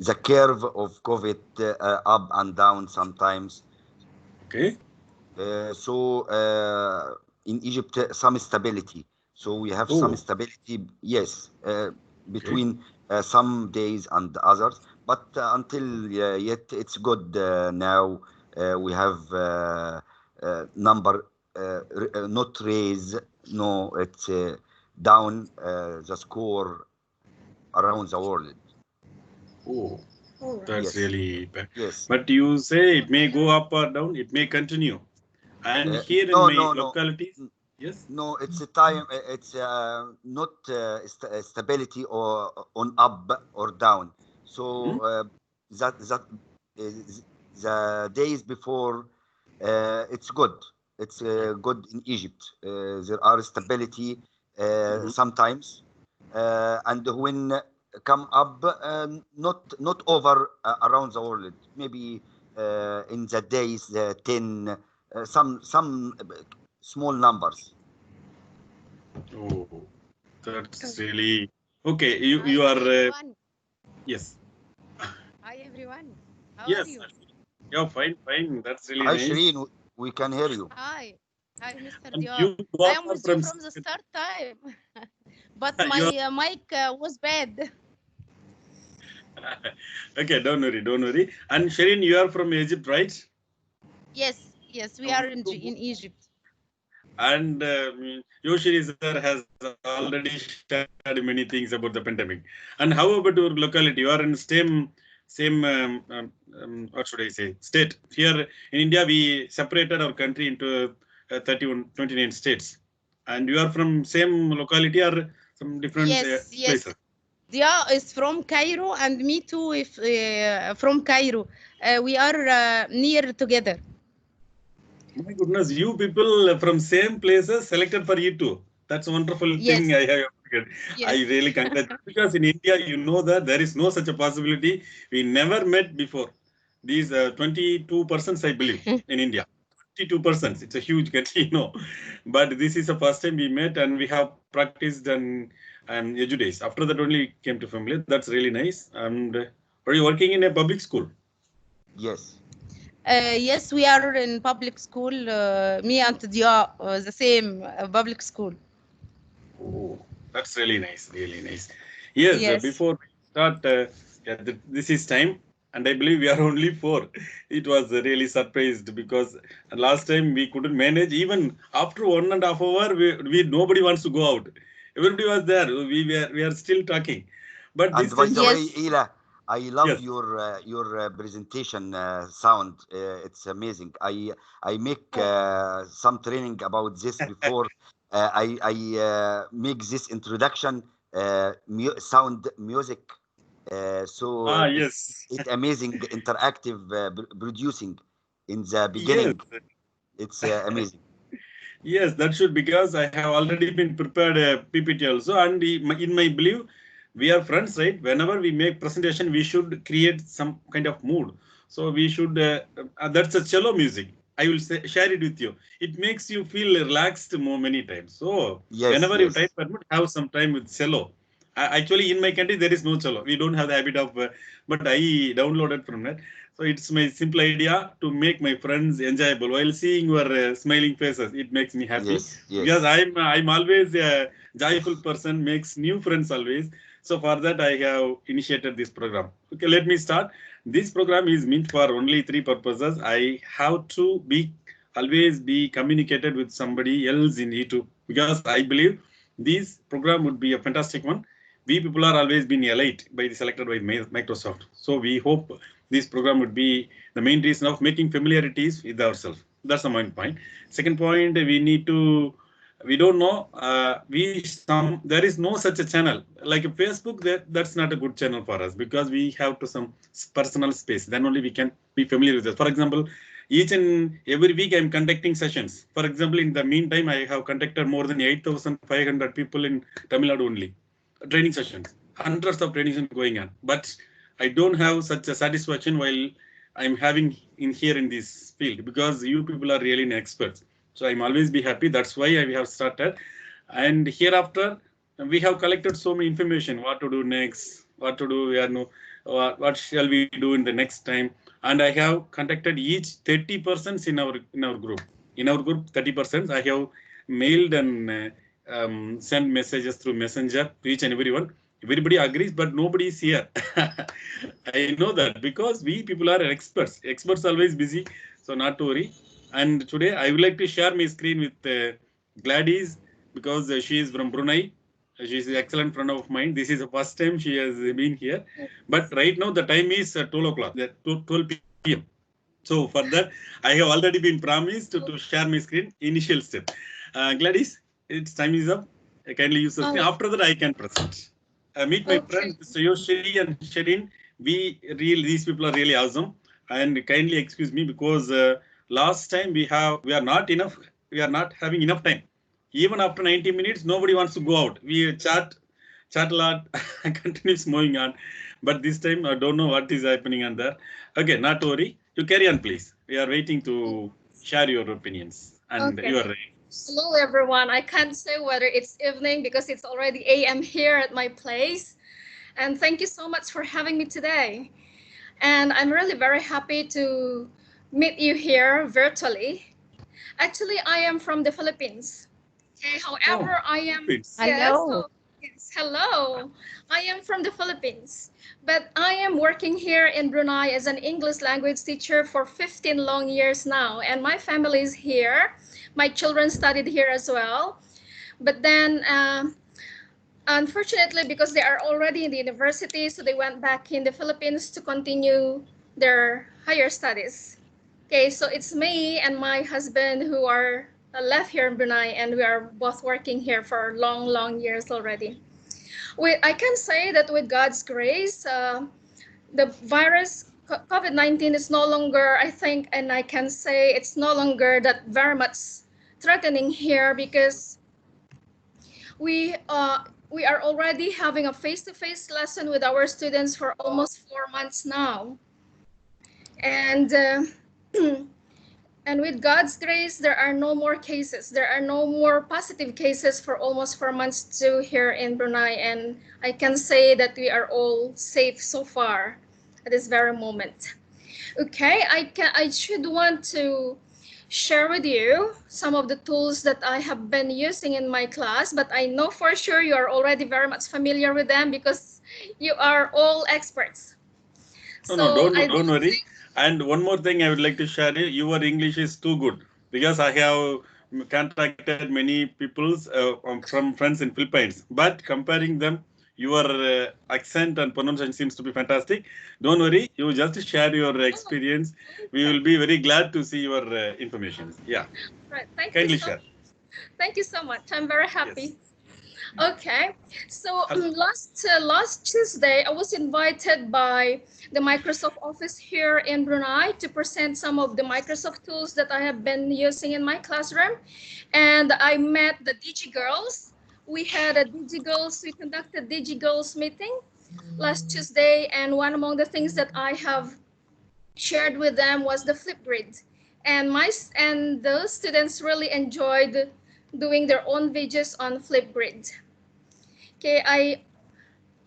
the curve of COVID up and down sometimes. Okay. So in Egypt, some stability. So we have some stability, yes, between some days and others. But until yet, it's good now. We have number not raise. No, it's down the score around the world. Oh, that's Yes, really bad. yes. But you say it may go up or down, it may continue. And here in No, my no, no. localities, yes. No, it's a time. It's not stability or on up or down. So Hmm? that the days before, it's good. It's good in Egypt. There are stability Mhm. sometimes, and when come up, not over around the world. Maybe in the days 10, some small numbers. Oh, that's really okay. You Hi are everyone. yes, Hi everyone. How are yes. you? Yeah, fine, fine. That's really Hi, nice. Shireen. We can hear you. Hi. Hi, Mr. And Diab. you I are am with from you from the start time, but my you are mic was bad. okay. Don't worry, don't worry. And Shireen, you are from Egypt, right? Yes, yes, we Oh, are in Egypt. and Yoshiri sir has already shared many things about the pandemic. And how about your locality? You are in same what should I say state. Here in India, we separated our country into 31, 29 states. And you are from same locality or some different Yes, yes. places? Dia is from Cairo, and me too. If from Cairo, we are near together. My goodness, you people from same places selected for you too. That's a wonderful thing. Yes, I yes, really congratulate because in India, you know that there is no such a possibility. We never met before. These 22%, I believe, in India. 22%. It's a huge country, But this is the first time we met and we have practiced and edudays. After that, only came to family. That's really nice. And are you working in a public school? Yes. yes. We are in public school. Me and Dia, the same public school. Oh, that's really nice, really nice. Yes, Yes. before we start, yeah, this is time, and I believe we are only four. It was really surprised because last time we couldn't manage. Even after 1.5 hours, we nobody wants to go out. Everybody was there. We are still talking, but And this by time the we way, Yes. Ila, I love yes. your presentation sound. It's amazing. I make some training about this before. I make this introduction sound music. So Ah, it's yes, it amazing interactive producing in the yes. beginning. It's amazing. Yes, that should because I have already been prepared a PPT also, and in my belief, we are friends, right? Whenever we make presentation, we should create some kind of mood. So we should. That's a cello music. I will share it with you. It makes you feel relaxed more many times. So Yes, whenever you time yes, permit, have some time with cello. Actually, in my country, there is no cello. We don't have the habit of, but I downloaded from that. So it's my simple idea to make my friends enjoyable while seeing your smiling faces. It makes me happy yes, because yes. I'm always a joyful person, makes new friends always. So for that I have initiated this program. Okay, let me start. This program is meant for only three purposes. I have to be always be communicated with somebody else in YouTube because I believe this program would be a fantastic one. We people are always been elite by the selected by Microsoft. So we hope this program would be the main reason of making familiarities with ourselves. That's the main point. Second point, we don't know there is no such a channel like a Facebook. That's not a good channel for us because we have to some personal space. Then only we can be familiar with it. For example, each and every week I'm conducting sessions. For example, in the meantime, I have conducted more than 8,500 people in Tamil Nadu only training sessions, hundreds of trainings going on. But I don't have such a satisfaction while I'm having in here in this field because you people are really experts. So I'm always be happy. That's why I have started. And hereafter, we have collected so many information: what to do next, what to do. We are no what shall we do in the next time. And I have contacted each 30% in our group. In our group, 30% I have mailed and sent messages through messenger to each and everyone. Everybody agrees, but nobody is here. I know that because we people are experts always busy, so not to worry. And today I would like to share my screen with Gladys, because she is from Brunei. She is an excellent friend of mine. This is the first time she has been here. But right now the time is 12 o'clock, 12 p.m. So for that, I have already been promised to share my screen. Initial step. Gladys, its time is up. Kindly use the screen. After that, I can present. Meet my friend Mr. Yoshiri and Sherin. These people are really awesome. And kindly excuse me, because last time we are not having enough time. Even after 90 minutes, nobody wants to go out. We chat a lot, continues moving on. But this time, I don't know what is happening on there. Okay, not to worry. You carry on, please. We are waiting to share your opinions and your. Hello, everyone. I can't say whether it's evening because it's already AM here at my place. And thank you so much for having me today. And I'm really very happy to meet you here virtually. Actually, I am from the Philippines. Okay, however, I am. Hello. Yes, hello. I am from the Philippines, but I am working here in Brunei as an English language teacher for 15 long years now, and my family is here. My children studied here as well, but then unfortunately, because they are already in the university, so they went back in the Philippines to continue their higher studies. Okay, so it's me and my husband who are left here in Brunei, and we are both working here for long years already. I can say that with God's grace, the virus COVID-19 is no longer, I think, and I can say it's no longer that very much threatening here, because we are already having a face-to-face lesson with our students for almost 4 months now, and and with God's grace, there are no more cases. There are no more positive cases for almost 4 months too here in Brunei, and I can say that we are all safe so far at this very moment. Okay, I should want to share with you some of the tools that I have been using in my class, but I know for sure you are already very much familiar with them because you are all experts. No, don't worry. And one more thing I would like to share, your English is too good, because I have contacted many people from friends in Philippines, but comparing them, your accent and pronunciation seems to be fantastic. Don't worry, you just share your experience. We will be very glad to see your information. Yeah. Right. Kindly share. Thank you so much. I'm very happy. Yes. Okay, so last Tuesday, I was invited by the Microsoft office here in Brunei to present some of the Microsoft tools that I have been using in my classroom. And I met the DigiGirls. We conducted DigiGirls meeting last Tuesday. And one among the things that I have shared with them was the Flipgrid. And those students really enjoyed doing their own videos on Flipgrid. Okay,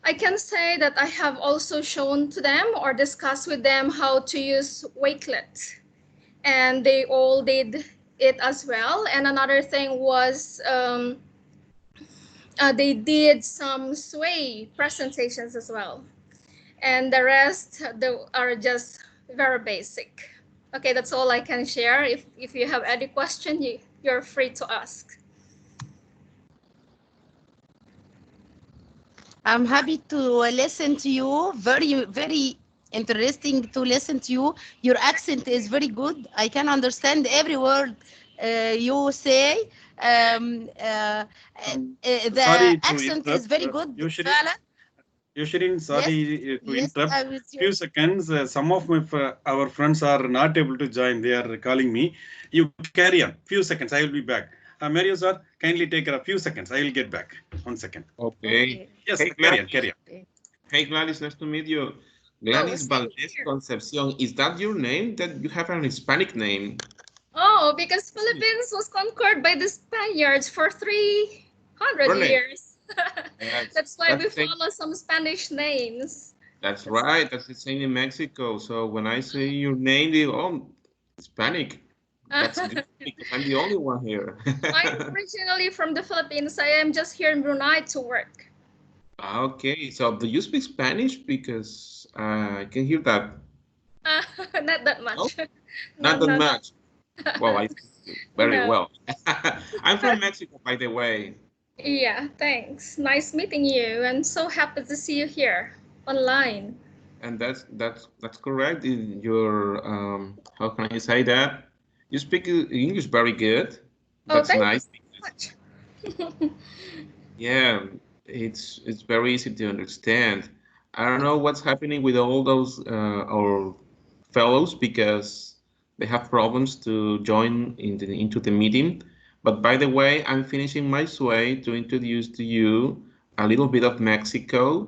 I can say that I have also shown to them or discussed with them how to use Wakelet, and they all did it as well. And another thing was they did some Sway presentations as well, and the rest are just very basic. Okay, that's all I can share. If you have any question, you're free to ask. I'm happy to listen to you. Very interesting to listen to you. Your accent is very good. I can understand every word you say. The Sorry to accent is interrupt. very good. Yushirin, sorry to Yes, interrupt. I was Few seconds. Some of our friends are not able to join. They are calling me. You carry on. Few seconds. I will be back. Mario sir, kindly take a few seconds. I will get back. 1 second. Okay. Yes, Hey, carry on. Carry on. Hey, Gladys, nice to meet you. Gladys same Valdez here. Concepcion, is that your name? That you have an Hispanic name? Oh, because Philippines was conquered by the Spaniards for 300 Really? years. Yes, That's why we that's it. follow some Spanish names. That's right. That's the same in Mexico. So when I say your name, they oh, Hispanic. That's good because I'm the only one here. I'm originally from the Philippines. I am just here in Brunei to work. Okay, so do you speak Spanish? Because I can hear that. Not that No, much. No, not that no, no. much. Well, I speak very No. well. I'm from Mexico, by the way, Yeah, thanks. Nice meeting you. I'm so happy to see you here online. and that's correct. Your how can I say that? You speak English very good. Oh, That's thank you nice. so much. Yeah, it's very easy to understand. I don't know what's happening with all those our fellows because they have problems to join into the meeting. But by the way, I'm finishing my sway to introduce to you a little bit of Mexico.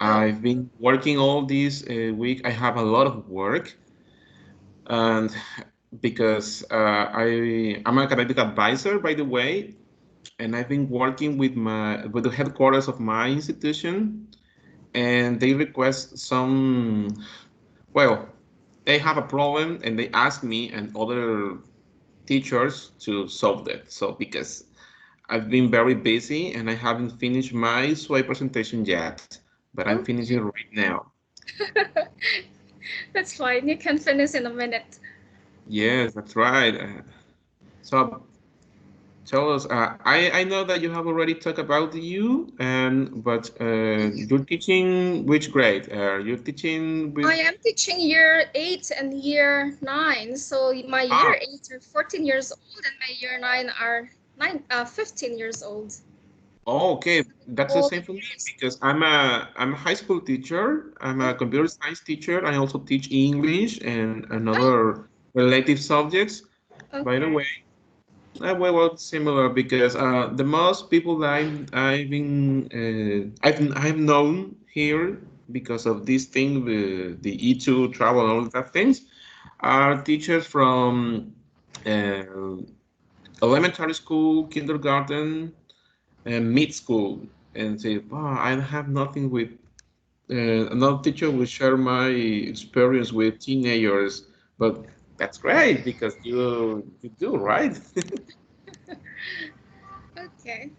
Oh, I've been working all this week. I have a lot of work, and because I'm an academic advisor, by the way, and I've been working with the headquarters of my institution, and they request some. Well, they have a problem, and they ask me and other teachers to solve that. So because I've been very busy and I haven't finished my SWAY presentation yet, but I'm finishing okay. right now. That's fine. You can finish in a minute. Yes, that's right. So tell us, I know that you have already talked about you, but you're teaching which grade? You're teaching I with am teaching year 8 and year 9. So my year ah, 8 are 14 years old and my year 9 are 15 years old. oh, okay, that's the All same for me years. because I'm a high school teacher. I'm a Oh, computer science teacher. I also teach English and ah, another related subjects. By the okay. way, well, similar because the most people that I've known here because of this thing, the E2 travel and all that things, are teachers from uh, elementary school, kindergarten, and mid school, and say, "Wow, I have nothing with." Another teacher will share my experience with teenagers, but that's great because you do right. Okay.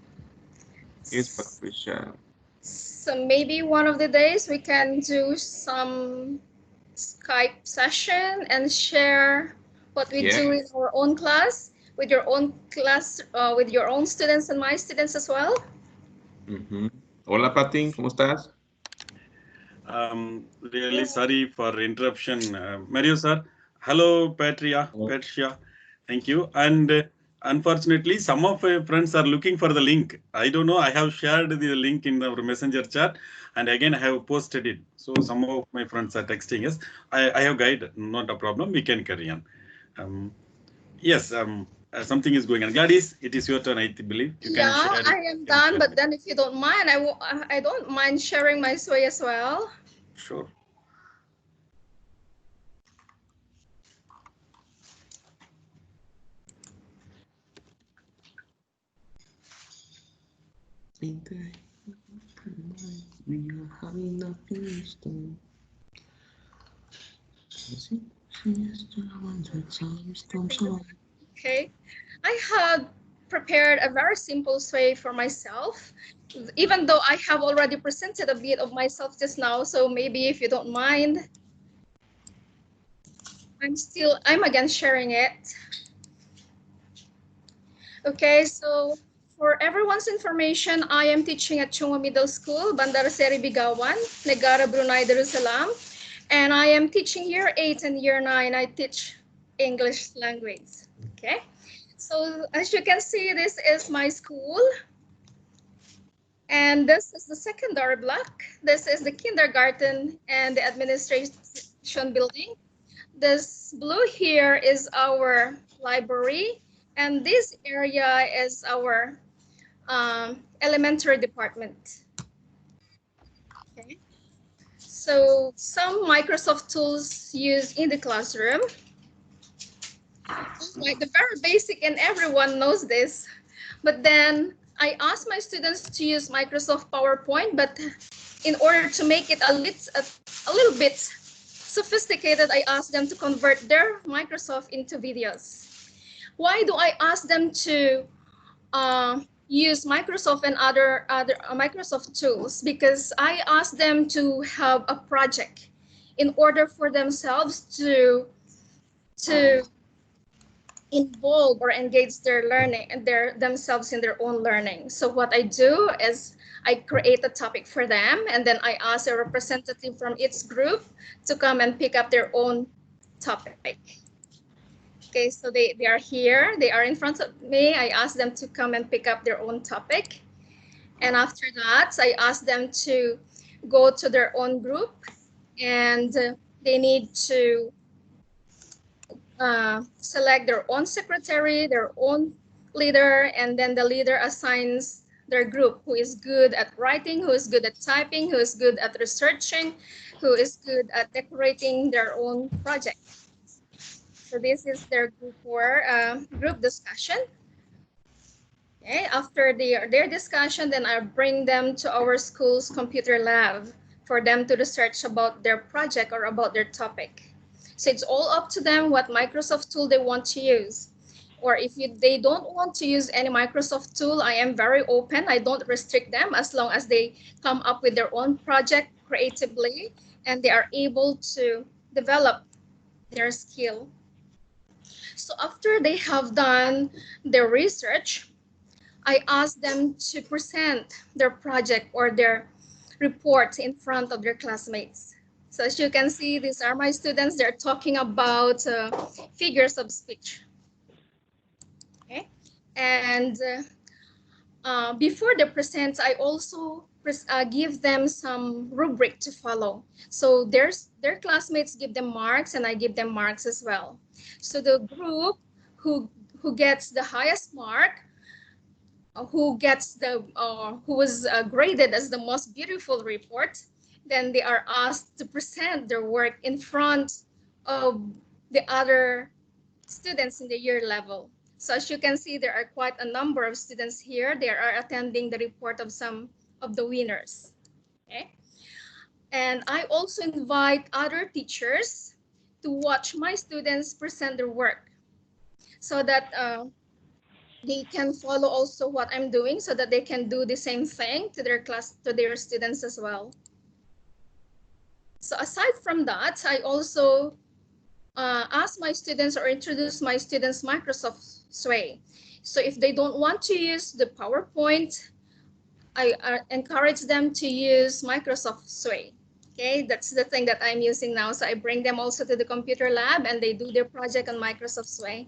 Yes, Patricia. So maybe one of the days we can do some Skype session and share what we do in Yes. our own class with your own class, with your own students and my students as well. Ujú. Hola, Patin, ¿cómo estás? Really sorry for interruption, Mario sir. Hello, Hello. Patricia. Thank you. And unfortunately, some of my friends are looking for the link. I don't know. I have shared the link in our messenger chat, and again I have posted it. So some of my friends are texting us. I have guide, not a problem. We can carry on. Um, yes. Something is going on. Gladys, it is your turn. I believe you can Yeah, share it. I am You can done. share But it. then, if you don't mind, I don't mind sharing my sway as well. Sure. Okay, I had prepared a very simple sway for myself, even though I have already presented a bit of myself just now. So maybe if you don't mind, I'm again sharing it. Okay, so for everyone's information, I am teaching at Chungo Middle School, Bandar Seri Bigawan, Negara, Brunei, Darussalam. And I am teaching year 8 and year 9. I teach English language. Okay, so as you can see, this is my school. And this is the secondary block. This is the kindergarten and the administration building. This blue here is our library, and this area is our elementary department. Okay. So some Microsoft tools used in the classroom, like the very basic, and everyone knows this. But then I asked my students to use Microsoft PowerPoint, but in order to make it a little bit sophisticated, I ask them to convert their Microsoft into videos. Why do I ask them to use Microsoft and other Microsoft tools? Because I ask them to have a project in order for themselves to involve or engage their learning and themselves in their own learning. So what I do is I create a topic for them, and then I ask a representative from each group to come and pick up their own topic. Okay, so they are here, they are in front of me. I ask them to come and pick up their own topic. And after that, I ask them to go to their own group, and they need to select their own secretary, their own leader, and then the leader assigns their group who is good at writing, who is good at typing, who is good at researching, who is good at decorating their own project. So this is their group for group discussion. Okay, after their discussion, then I bring them to our school's computer lab for them to research about their project or about their topic. So it's all up to them what Microsoft tool they want to use. Or if they don't want to use any Microsoft tool, I am very open. I don't restrict them as long as they come up with their own project creatively and they are able to develop their skill. So after they have done their research, I ask them to present their project or their report in front of their classmates. So as you can see, these are my students. They're talking about figures of speech. Okay, and before they present, I also give them some rubric to follow. So their classmates give them marks, and I give them marks as well. So the group who gets the highest mark, who was graded as the most beautiful report, then they are asked to present their work in front of the other students in the year level. So as you can see, there are quite a number of students here. They are attending the report of some of the winners. Okay, and I also invite other teachers to watch my students present their work, so that they can follow also what I'm doing, so that they can do the same thing to their class, to their students as well. So aside from that, I also ask my students or introduce my students Microsoft Sway. So if they don't want to use the PowerPoint, I encourage them to use Microsoft Sway. Okay, that's the thing that I'm using now. So I bring them also to the computer lab and they do their project on Microsoft Sway.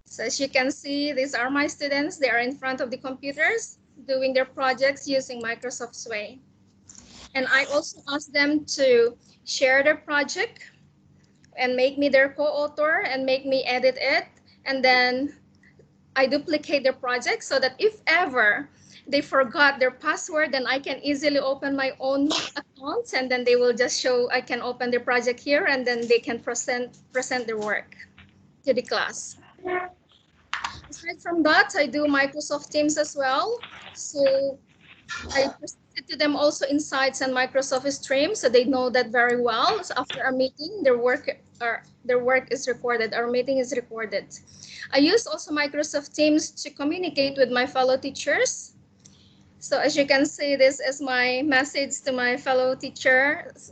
So as you can see, these are my students. They are in front of the computers doing their projects using Microsoft Sway. And I also ask them to share their project and make me their co-author and make me edit it. And then I duplicate their project so that if ever they forgot their password, then I can easily open my own accounts, and then they will just show, I can open their project here, and then they can present their work to the class. Aside from that, I do Microsoft Teams as well. So I presented to them also insights and Microsoft Stream, so they know that very well. So after a meeting, their work is recorded. Our meeting is recorded. I use also Microsoft Teams to communicate with my fellow teachers. So as you can see, this is my message to my fellow teachers,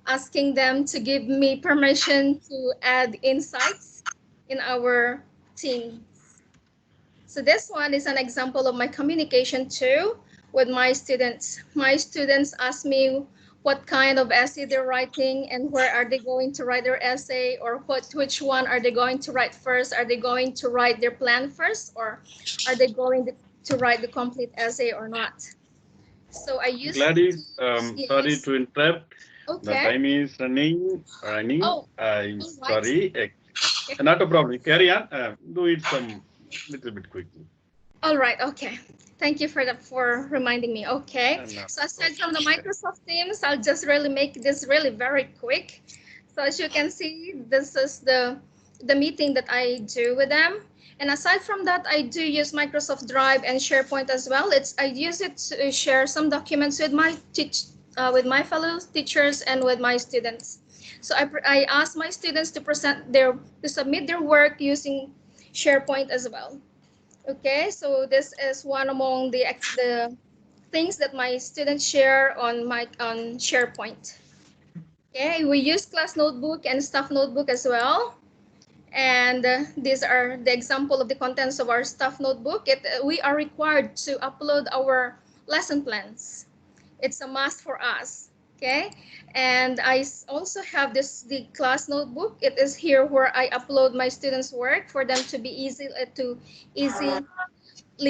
asking them to give me permission to add insights in our team. So this one is an example of my communication too with my students. My students ask me what kind of essay they're writing and where are they going to write their essay, or which one are they going to write first? Are they going to write their plan first, or are they going to write the complete essay or not? So I use Gladys, yes. sorry to interrupt. Okay. The time is running. Oh, I'm right. sorry. Okay. Not a problem. Carry on. Do it some little bit quickly. All right. Okay. Thank you for reminding me. Okay. So aside from the Microsoft Teams, I'll just really make this really very quick. So as you can see, this is the meeting that I do with them. And aside from that, I do use Microsoft Drive and SharePoint as well. I use it to share some documents with my with my fellow teachers and with my students. So I asked my students to submit their work using SharePoint as well. Okay, so this is one among the things that my students share on SharePoint. Okay, we use class notebook and staff notebook as well. And these are the example of the contents of our staff notebook. We are required to upload our lesson plans. It's a must for us. Okay, and I also have the class notebook. It is here where I upload my students' work for them to be easily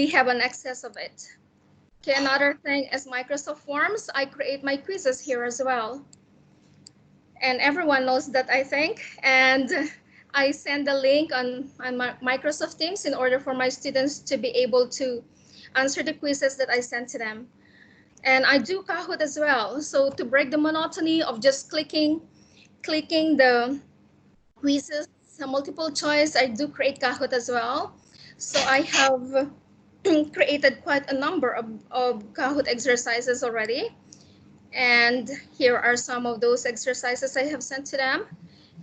have an access of it. Okay, another thing is Microsoft Forms. I create my quizzes here as well. And everyone knows that, I think. And I send the link on Microsoft Teams in order for my students to be able to answer the quizzes that I send to them. And I do Kahoot as well. So to break the monotony of just clicking the quizzes, multiple choice, I do create Kahoot as well. So I have created quite a number of Kahoot exercises already. And here are some of those exercises I have sent to them.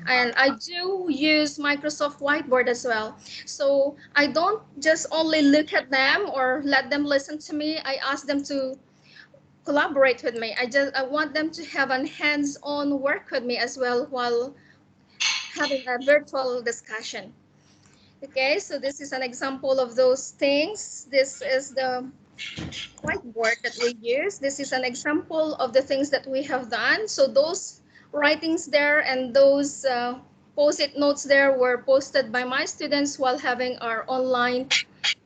And I do use Microsoft Whiteboard as well. So I don't just only look at them or let them listen to me. I ask them to collaborate with me. I want them to have a hands-on work with me as well while having a virtual discussion. Okay, so this is an example of those things. This is the whiteboard that we use. This is an example of the things that we have done. So those writings there and those post-it notes there were posted by my students while having our online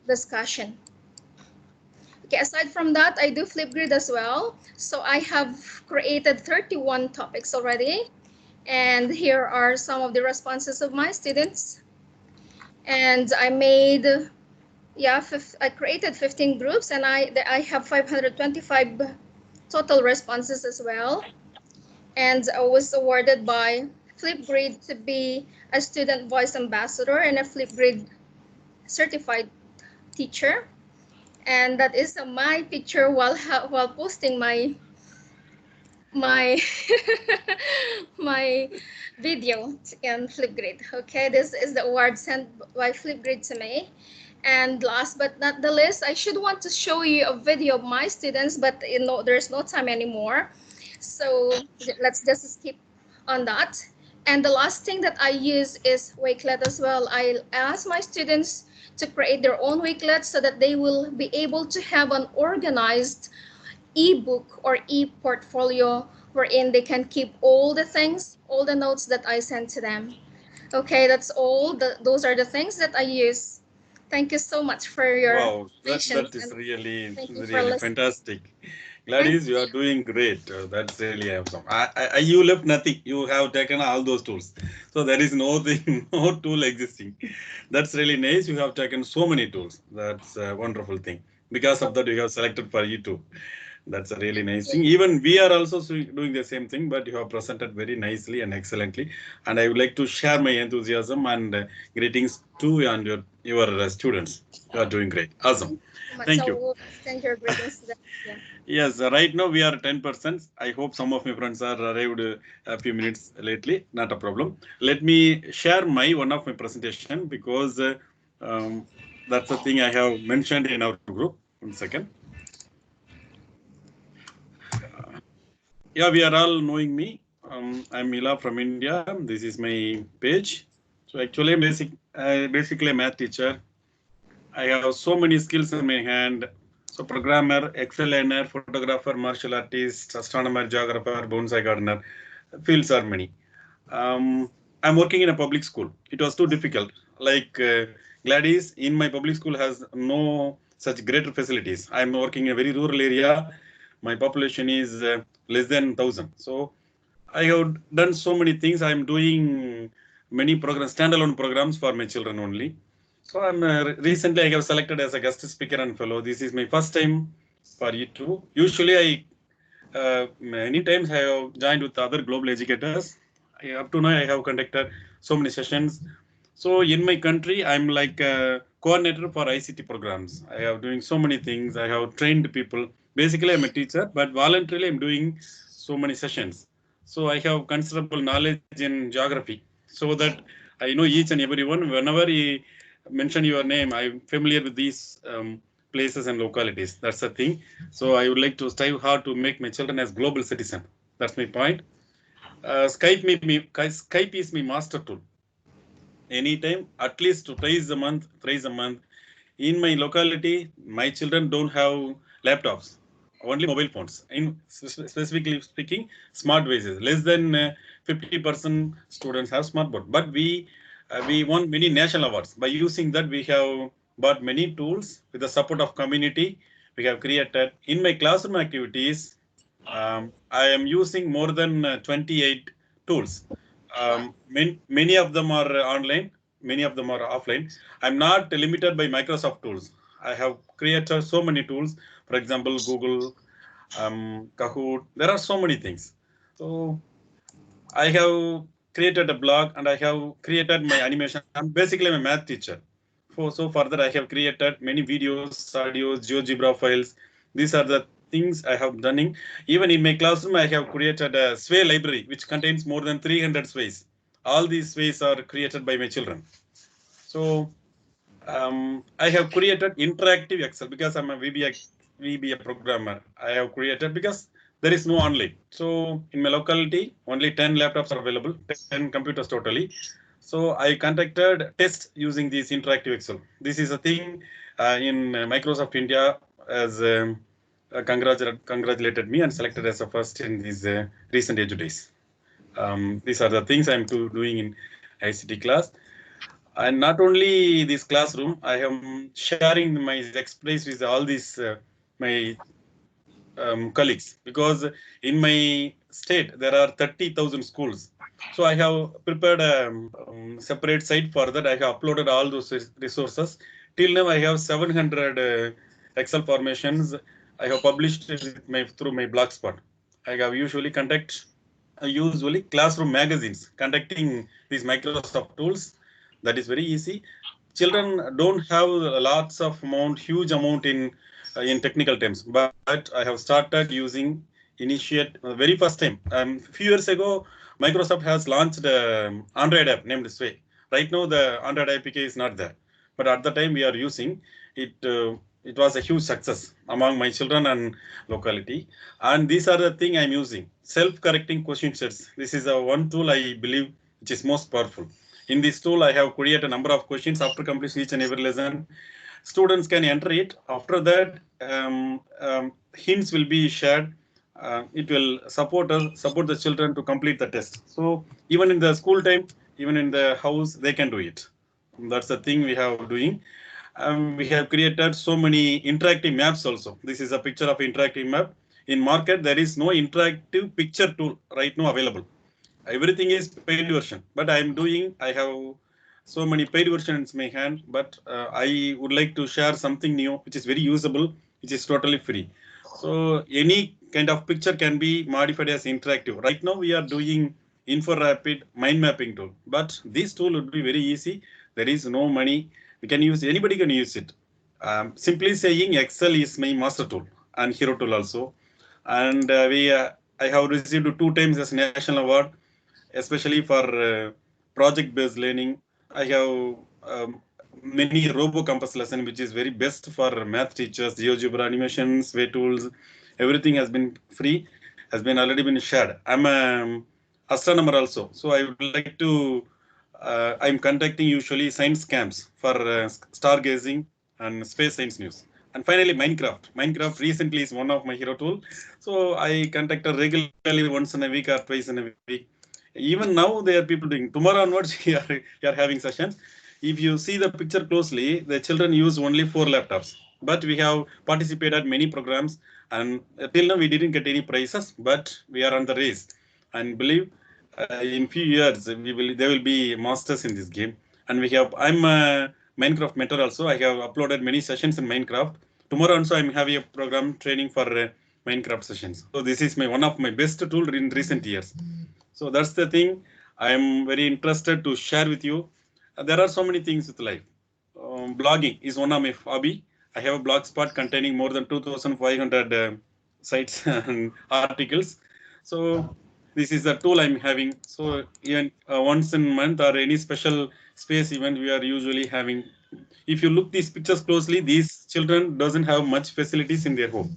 discussion. Okay, aside from that, I do Flipgrid as well. So I have created 31 topics already. And here are some of the responses of my students. And I made, I created 15 groups, and I have 525 total responses as well. And I was awarded by Flipgrid to be a student voice ambassador and a Flipgrid certified teacher. And that is my picture while posting my my video in Flipgrid. Okay, this is the award sent by Flipgrid to me. And last but not the least, I should want to show you a video of my students, but there's no time anymore. So let's just skip on that. And the last thing that I use is Wakelet as well. I ask my students to create their own Wakelet so that they will be able to have an organized ebook or e-portfolio wherein they can keep all the things, all the notes that I send to them. Okay, that's all. Those are the things that I use. Thank you so much for your patience. That is really fantastic. Gladys, you are doing great. That's really awesome. You left nothing. You have taken all those tools. So there is no tool existing. That's really nice. You have taken so many tools. That's a wonderful thing. Because of that, you have selected for YouTube. That's a really nice thing. Even we are also doing the same thing, but you have presented very nicely and excellently. And I would like to share my enthusiasm and greetings to you and your students. You are doing great. Awesome. Thank you. Thank you. Greetings. Yeah. Yes, right now we are 10%. I hope some of my friends are arrived a few minutes lately. Not a problem. Let me share one of my presentation because that's the thing I have mentioned in our group. 1 second. Yeah, we are all knowing me. I'm Mila from India. This is my page. So actually, basically a math teacher. I have so many skills in my hand. So programmer, Excel learner, photographer, martial artist, astronomer, geographer, bonsai gardener. Fields are many. I'm working in a public school. It was too difficult. Like Gladys, in my public school has no such great facilities. I'm working in a very rural area. My population is less than 1,000. So I have done so many things. I'm doing many programs, standalone programs for my children only. So I'm recently I have selected as a guest speaker and fellow. This is my first time for you too. Usually many times I have joined with other global educators. Up to now I have conducted so many sessions. So in my country, I'm like a coordinator for ICT programs. I have doing so many things. I have trained people. Basically, I'm a teacher, but voluntarily I'm doing so many sessions. So I have considerable knowledge in geography, so that I know each and everyone. Whenever he mention your name, I'm familiar with these places and localities. That's the thing. So I would like to strive hard to make my children as global citizen. That's my point. Skype is my master tool. Anytime, at least twice a month, thrice a month. In my locality, my children don't have laptops, only mobile phones. In specifically speaking, smart devices. Less than 50% students have smartphone. But we won many national awards. By using that, we have bought many tools with the support of community. We have created in my classroom activities. I am using more than 28 tools. Many of them are online, many of them are offline. I'm not limited by Microsoft tools. I have created so many tools, for example, Google, Kahoot. There are so many things. So I have created a blog and I have created my animation. I'm basically a math teacher. So further, I have created many videos, audios, GeoGebra files. These are the things I have done. Even in my classroom, I have created a sway library which contains more than 300 sways. All these sways are created by my children. So I have created interactive Excel because I'm a VBA programmer. I have created because there is no online. So in my locality, only 10 laptops are available, 10 computers totally. So I conducted tests using this interactive Excel. This is a thing in Microsoft India as congratulated me and selected as a first in these recent Edu days. These are the things I'm doing in ICT class. And not only this classroom, I am sharing my experience with all these my colleagues, because in my state there are 30,000 schools. So I have prepared a separate site for that. I have uploaded all those resources. Till now, I have 700 Excel formations. I have published it with through my blogspot. I have usually classroom magazines conducting these Microsoft tools. That is very easy. Children don't have huge amount in technical terms, but I have started using initiate very first time. Few years ago, Microsoft has launched Android app named Sway. Right now, the Android APK is not there, but at the time we are using it. It was a huge success among my children and locality. And these are the thing I'm using. Self-correcting question sets. This is a one tool I believe which is most powerful. In this tool, I have created a number of questions after completing each and every lesson. Students can enter it. After that, hints will be shared. It will support the children to complete the test. So even in the school time, even in the house, they can do it. That's the thing we have doing. We have created so many interactive maps also. This is a picture of interactive map. In market, there is no interactive picture tool right now available. Everything is paid version, but I have so many paid versions in my hand, but I would like to share something new which is very usable, which is totally free. So any kind of picture can be modified as interactive. Right now we are doing info rapid mind mapping tool, but this tool would be very easy. There is no money. We can use, anybody can use it. Simply saying Excel is my master tool and hero tool also. And I have received 2 times as national award, especially for project-based learning. I have many RoboCompass lesson, which is very best for math teachers, GeoGebra animations, way tools. Everything has been free, has been already been shared. I'm an astronomer also, so I would like to. I'm conducting usually science camps for stargazing and space science news. And finally, Minecraft. Minecraft recently is one of my hero tool. So I conduct regularly once in a week or twice in a week. Even now, there are people doing. Tomorrow onwards, we are having sessions. If you see the picture closely, the children use only 4 laptops. But we have participated many programs, and till now we didn't get any prizes. But we are on the race, and believe in few years they will be masters in this game. And we have. I'm a Minecraft mentor also. I have uploaded many sessions in Minecraft. Tomorrow also I'm having a program training for Minecraft sessions. So this is my one of my best tool in recent years. So that's the thing I am very interested to share with you. There are so many things with life. Blogging is one of my hobby. I have a blog spot containing more than 2,500 sites and articles. So this is the tool I'm having. So even once in a month or any special space event, we are usually having. If you look these pictures closely, these children doesn't have much facilities in their home.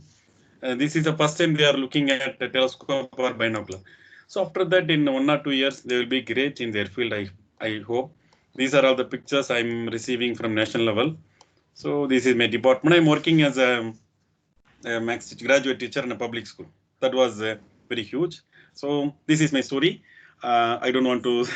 This is the first time they are looking at a telescope or binocular. So after that, in 1 or 2 years, they will be great in their field. I hope. These are all the pictures I'm receiving from national level. So this is my department. I'm working as a max graduate teacher in a public school. That was very huge. So this is my story. I don't want to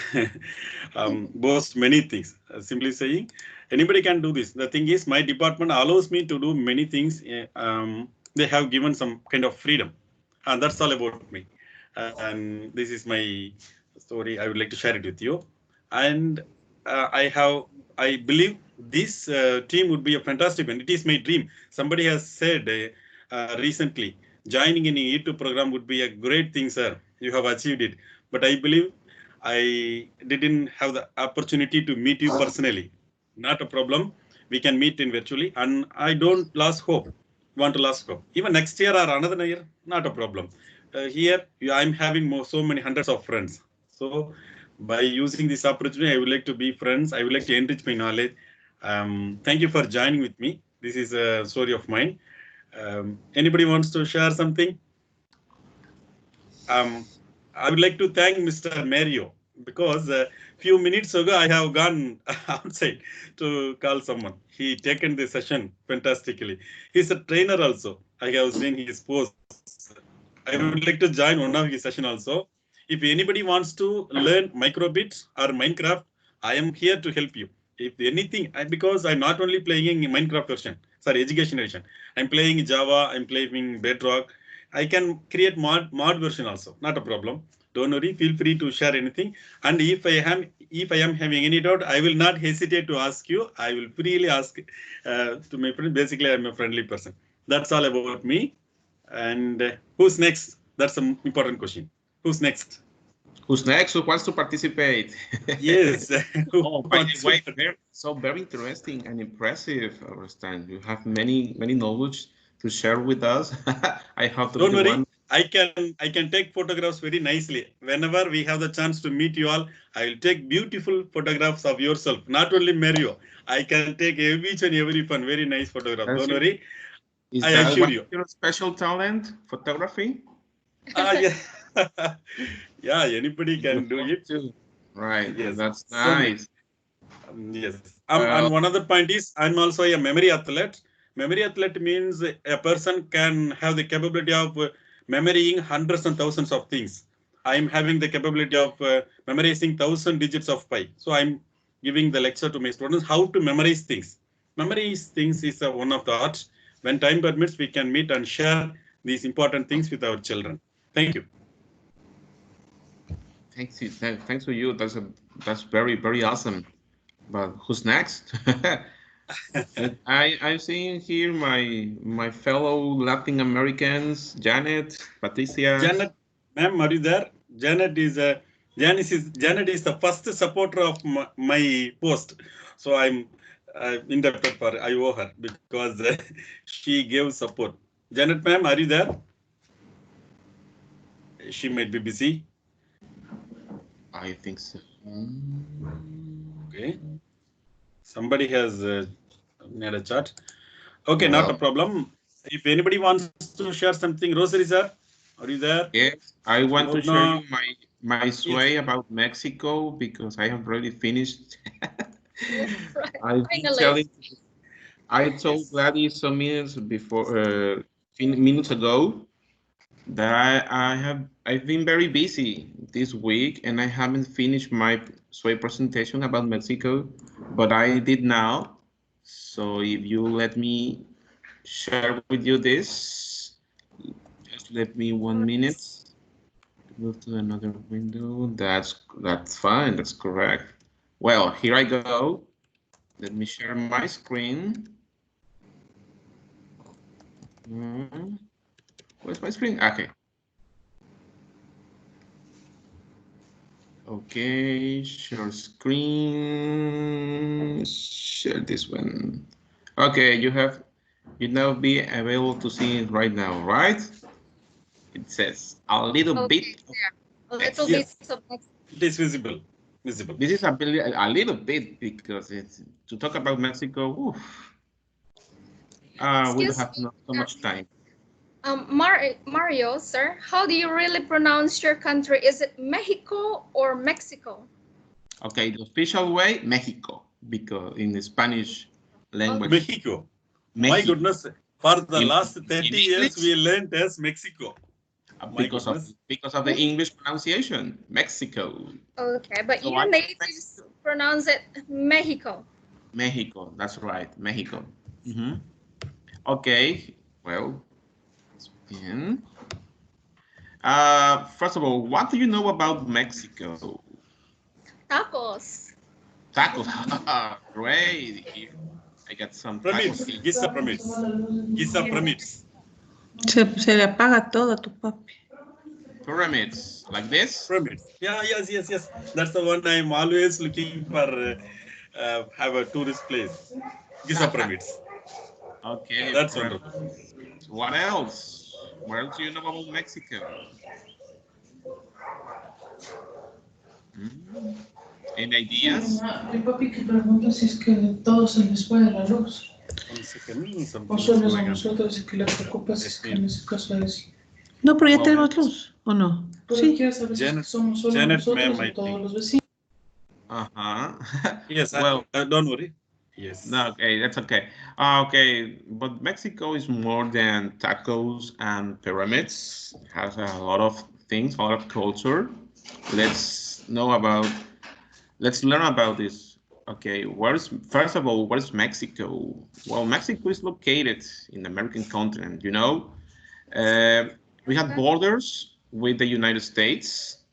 boast many things. Simply saying, anybody can do this. The thing is, my department allows me to do many things. They have given some kind of freedom, and that's all about me. And this is my story. I would like to share it with you. And I believe this team would be a fantastic one. It is my dream. Somebody has said recently, joining in a E2 program would be a great thing, sir. You have achieved it. But I believe I didn't have the opportunity to meet you personally. Not a problem. We can meet in virtually. And I don't lose hope. Want to lose hope. Even next year or another year, not a problem. Here, I'm having so many hundreds of friends. So by using this opportunity, I would like to be friends. I would like to enrich my knowledge. Thank you for joining with me. This is a story of mine. Anybody wants to share something? I would like to thank Mr. Mario because a few minutes ago I have gone outside to call someone. He taken the session fantastically. He's a trainer also. I have seen his posts. I would like to join one of his session also. If anybody wants to learn microbits or Minecraft, I am here to help you. If anything, because I'm not only playing Minecraft version, sorry, education version. I'm playing Java, I'm playing Bedrock. I can create mod version also, not a problem. Don't worry, feel free to share anything. And if I am having any doubt, I will not hesitate to ask you. I will freely ask to my friend. Basically, I'm a friendly person. That's all about me. And who's next? That's an important question. Who's next? Who's next? Who wants to participate? Yes. Oh, by the way, very interesting and impressive, Rustan. You have many knowledge to share with us. I have to. Don't worry. I can take photographs very nicely. Whenever we have the chance to meet you all, I will take beautiful photographs of yourself. Not only Mario. I can take each and every one very nice photograph. Don't worry. Is I that assure you. Your special talent, photography? Yeah. Yeah, anybody can do it. Too. Right. Yes. That's nice. Yes. And one other point is, I'm also a memory athlete. Memory athlete means a person can have the capability of memorying hundreds and thousands of things. I'm having the capability of memorizing 1,000 digits of pi. So I'm giving the lecture to my students how to memorize things. Memorize things is one of the art. When time permits, we can meet and share these important things with our children. Thank you. Thanks to you. That's very awesome. But who's next? I'm seeing here my fellow Latin Americans, Janet, Patricia. Janet, ma'am, are you there? Janet is the first supporter of my post. So I'm indebted for I owe her because she gave support. Janet, ma'am, are you there? She might be busy. I think so. Okay. Somebody has made a chat. Okay, not a problem. If anybody wants to share something, Rosary, sir, are you there? Yes, I want to show you my sway about Mexico because I have already finished. I told Gladys some minutes before, minutes ago, that I've been very busy this week and I haven't finished my sway presentation about Mexico, but I did now. So if you let me share with you this, just let me 1 minute. Move to another window. That's fine. That's correct. Well, here I go. Let me share my screen. Where's my screen? Okay. Okay, share screen. Share this one. Okay, you now be able to see it right now, right? It says a little Okay, bit. yeah. A little Yes. bit of Mexico. It is visible. Visible. This is a little bit because it's to talk about Mexico. Oof, we don't Excuse have me. so much time. Mario, sir, how do you really pronounce your country? Is it Mexico or Mexico? Okay, the official way, Mexico, because in the Spanish language, Mexico. My Mexico. goodness. For the In- last in 30 years, English? we learned as Mexico. My because goodness. of the English pronunciation, Mexico. Okay, but So your I natives pronounce it Mexico. Mexico, that's right, Mexico. Okay, well, let's begin. First of all, what do you know about Mexico? Tacos. Tacos, great. Here, I got some Pyramids. tacos. Giza pyramids. Giza pyramids. Se le apaga todo a tu papi. Pyramids, like this? Pyramids. Yeah, yes. That's the one I'm always looking for. Have a tourist place. Giza pyramids. Okay, That's pyramids. wonderful. What else? What else do you know about Mexico? Any ideas? Mi papi que pregunta si es que todos se les fue la luz. One second. O Something solo is es a going on. nosotros y que le preocupa si es que en ese caso es. No, pero ya Well, tenemos luz, ¿o no? Pero Sí. quiero saber si es que Janet- somos solo Janet, nosotros ma'am, I o todos think. los vecinos. Yes, Well, don't worry. Yes. no, okay, that's okay. Okay, but Mexico is more than tacos and pyramids. It has a lot of things, a lot of culture. Let's learn about this. Okay, first of all, what is Mexico? Well, Mexico is located in the American continent, you know. We have borders with the United States,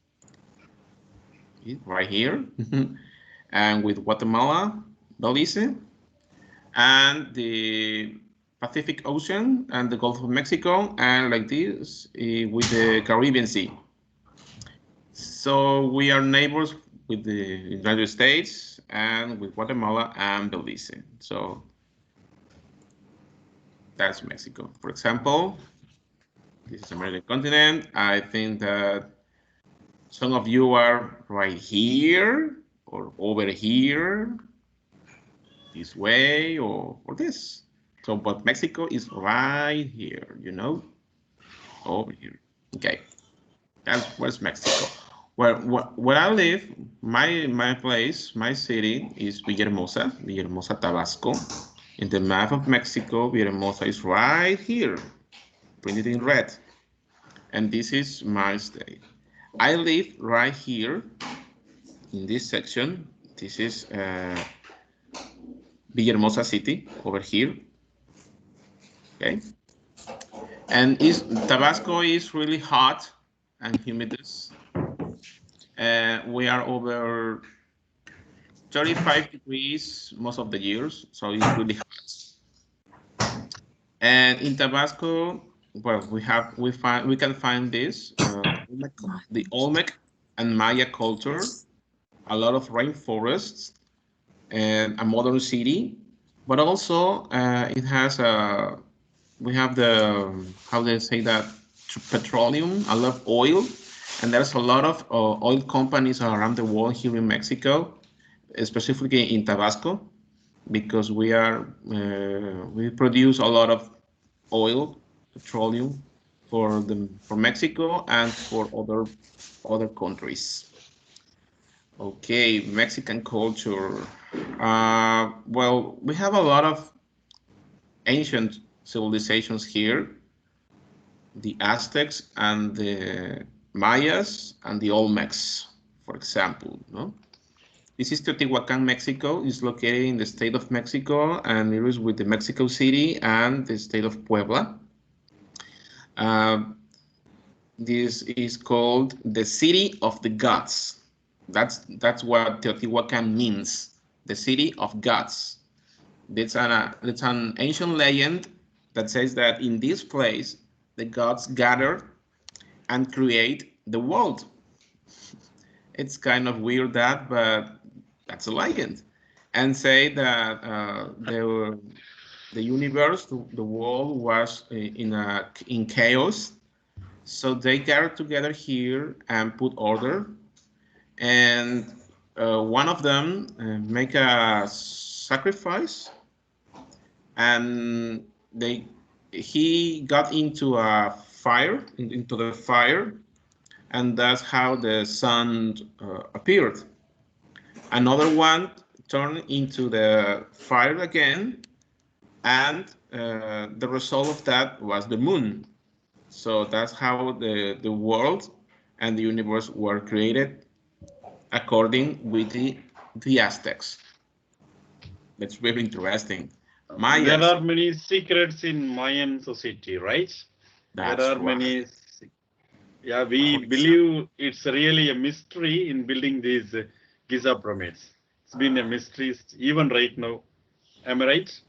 right here, and with Guatemala, Belize, and the Pacific Ocean and the Gulf of Mexico, and like this with the Caribbean Sea. So we are neighbors with the United States and with Guatemala and Belize. So that's Mexico. For example, this is American continent. I think that some of you are right here or over here, this way or this. So, but Mexico is right here, you know, over here. Okay, that's where's Mexico. Where I live, my place, my city is Villahermosa, Tabasco. In the map of Mexico, Villahermosa is right here, printed in red. And this is my state. I live right here in this section. This is Villahermosa city over here. Okay. And Tabasco is really hot and humid. We are over 35 degrees most of the years, so it's really hot. And in Tabasco, well, we can find this the Olmec and Maya culture, a lot of rainforests, and a modern city, but also it has we have the how they say that petroleum, a lot of oil, and there's a lot of oil companies around the world here in Mexico, specifically in Tabasco, because we produce a lot of oil, petroleum for Mexico and for other countries. Okay, Mexican culture. Well, we have a lot of ancient civilizations here. The Aztecs and the Mayas and the Olmecs, for example. No? This is Teotihuacan, Mexico. It's located in the state of Mexico and it is with the Mexico City and the state of Puebla. This is called the City of the Gods. That's what Teotihuacan means, the City of Gods. It's an ancient legend that says that in this place, the gods gather and create the world. It's kind of weird but that's a legend. And say that the universe, the world was in chaos, So they gather together here and put order. And one of them make a sacrifice, and he got into a fire, into the fire, and that's how the sun appeared. Another one turned into the fire again, and the result of that was the moon. So that's how the world and the universe were created according with the Aztecs. That's very interesting. There Mayas, are many secrets in Mayan society, right? There that's are right. many. Yeah, we For example, believe it's really a mystery in building these Giza pyramids. It's been a mystery even right now. Am I right?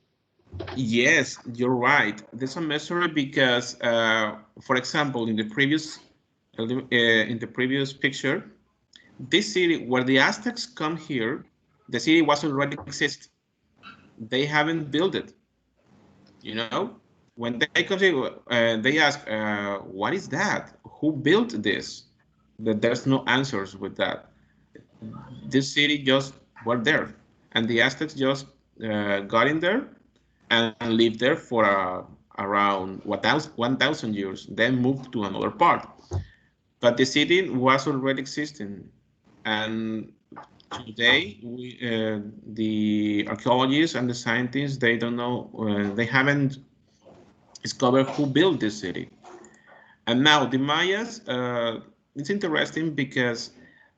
yes, you're right. There's a mystery because, for example, in the previous picture, this city where the Aztecs come here, the city was already exist. They haven't built it. You know, when they come here, they ask, "What is that? Who built this?" That there's no answers with that. This city just were there, and the Aztecs just got in there and lived there for around 1,000 years, then moved to another part. But the city was already existing, and today the archaeologists and the scientists, they don't know, they haven't discovered who built this city. And now the Mayas, it's interesting because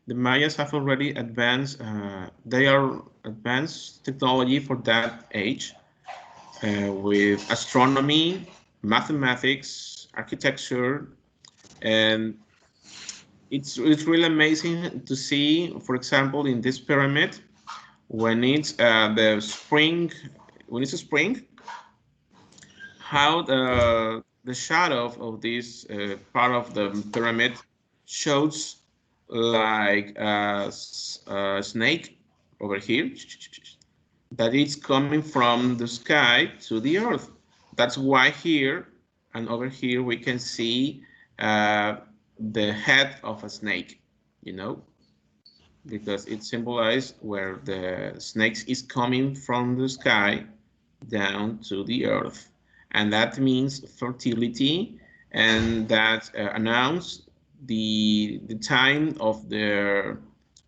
the Mayas have already advanced, they are advanced technology for that age, with astronomy, mathematics, architecture, and it's really amazing to see, for example, in this pyramid, when it's the spring, when it's spring, how the shadow of this part of the pyramid shows like a snake over here that it's coming from the sky to the earth. That's why here and over here we can see uh, the head of a snake, you know, because it symbolizes where the snakes is coming from the sky down to the earth. And that means fertility, and that announce the time of the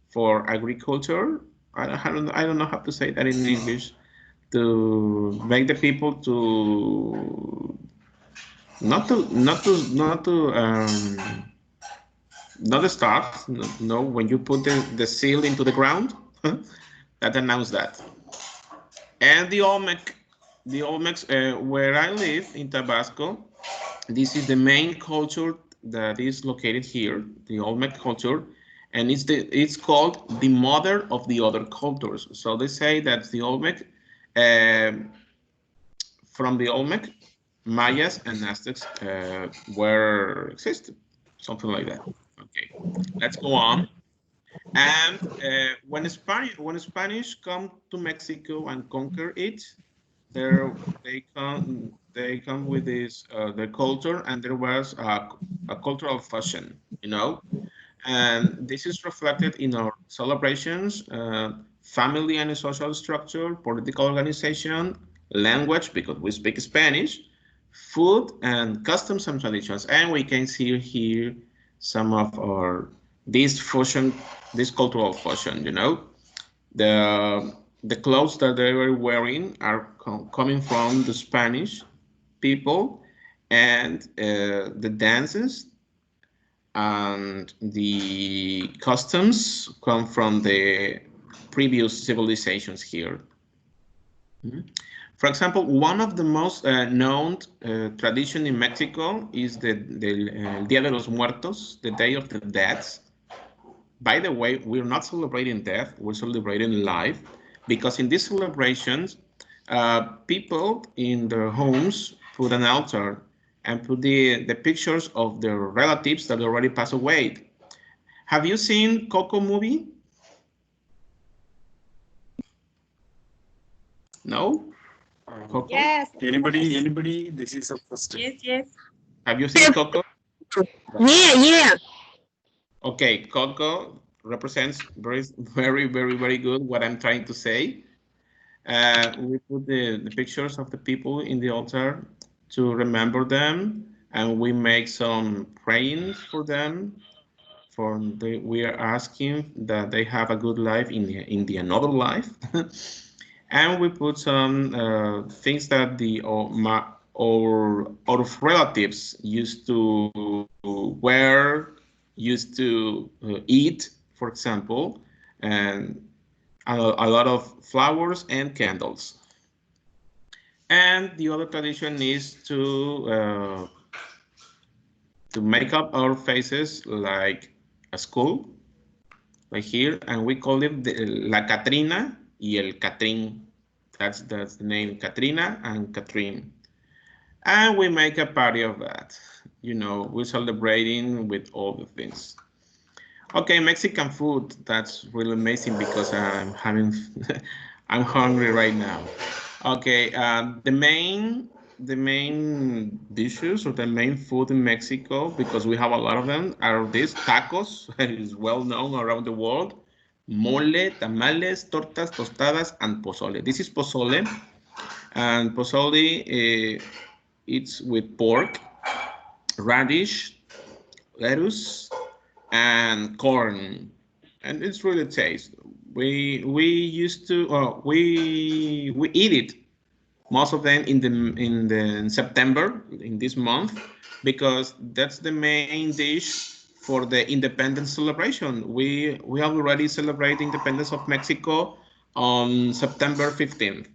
for agriculture. I don't know how to say that in English, to make the people to not start, no, when you put the seal into the ground, that announce that. And the Olmecs, where I live in Tabasco, this is the main culture that is located here, the Olmec culture, and it's called the mother of the other cultures. So they say that the Olmec, um from the Olmec, Mayas and Aztecs were existed, something like that. Okay, let's go on. And when Spanish come to Mexico and conquer it, they come with this their culture, and there was a cultural fusion, and this is reflected in our celebrations, family and social structure, political organization, language, because we speak Spanish, food, and customs and traditions. And we can see here some of our this fusion, this cultural fusion. The clothes that they were wearing are coming from the Spanish people, and the dances and the customs come from the previous civilizations here. For example, one of the most known tradition in Mexico is the Dia de los Muertos, the Day of the Dead. By the way, we're not celebrating death, we're celebrating life, because in these celebrations, people in their homes put an altar and put the pictures of their relatives that already passed away. Have you seen Coco movie? No? Coco? Yes. Anybody? This is a first. Yes, yes. Have you seen Coco? Yeah. Okay, Coco represents very good what I'm trying to say. We put the pictures of the people in the altar to remember them, and we make some praying for them. We are asking that they have a good life in the another life, and we put some things that our relatives used to wear, used to eat, for example, and a lot of flowers and candles. And the other tradition is to make up our faces like a skull, like here, and we call it La Catrina y el Catrín. That's the name, Katrina and Catherine. And we make a party of that. You know, we're celebrating with all the things. Okay, Mexican food. That's really amazing because I'm having, I'm hungry right now. Okay, the main dishes or the main food in Mexico, because we have a lot of them, are these tacos. It is well known around the world. Mole, tamales, tortas, tostadas, and pozole. This is pozole, and pozole, it's with pork, radish, lettuce, and corn, and it's really tasty. We used to we eat it most of them in September in this month because that's the main dish for the independence celebration. We have already celebrated independence of Mexico on September 15th.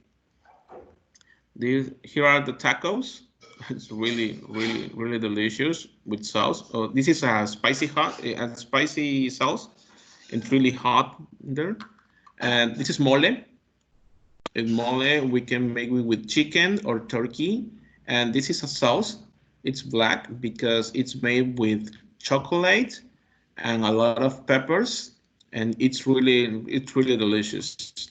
Here are the tacos. It's really delicious with sauce. Oh, this is a spicy sauce. It's really hot there. And this is mole. And mole we can make it with chicken or turkey. And this is a sauce. It's black because it's made with chocolate and a lot of peppers. And it's really delicious.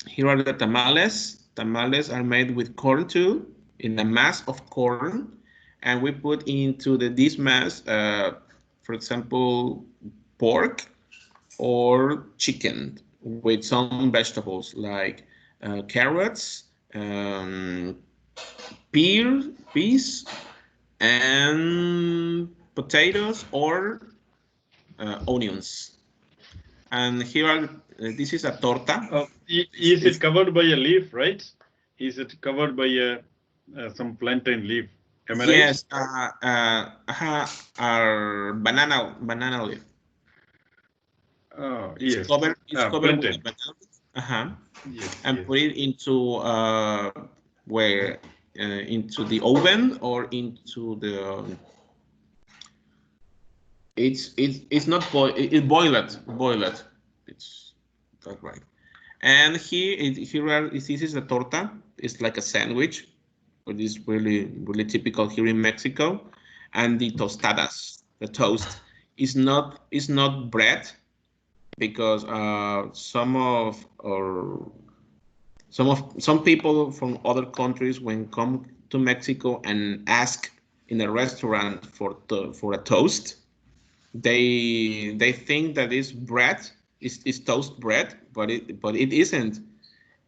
Here are the tamales. Tamales are made with corn too, in a mass of corn, and we put into this mass, for example, pork or chicken with some vegetables like carrots, peas, and potatoes or onions. And here are this is a torta. Is it covered by a leaf, right? Is it covered by some plantain leaf? Am I Yes, right? our banana leaf. Oh, It's yes. covered with Plantain. banana leaf. Uh-huh. Yes, And yes. put it into into the oven or into the it's not boil it. It's that right. And this is a torta. It's like a sandwich, which is really typical here in Mexico. And the tostadas, the toast, is not bread because some people from other countries when come to Mexico and ask in a restaurant for a toast, they think that is bread is toast bread, but it isn't.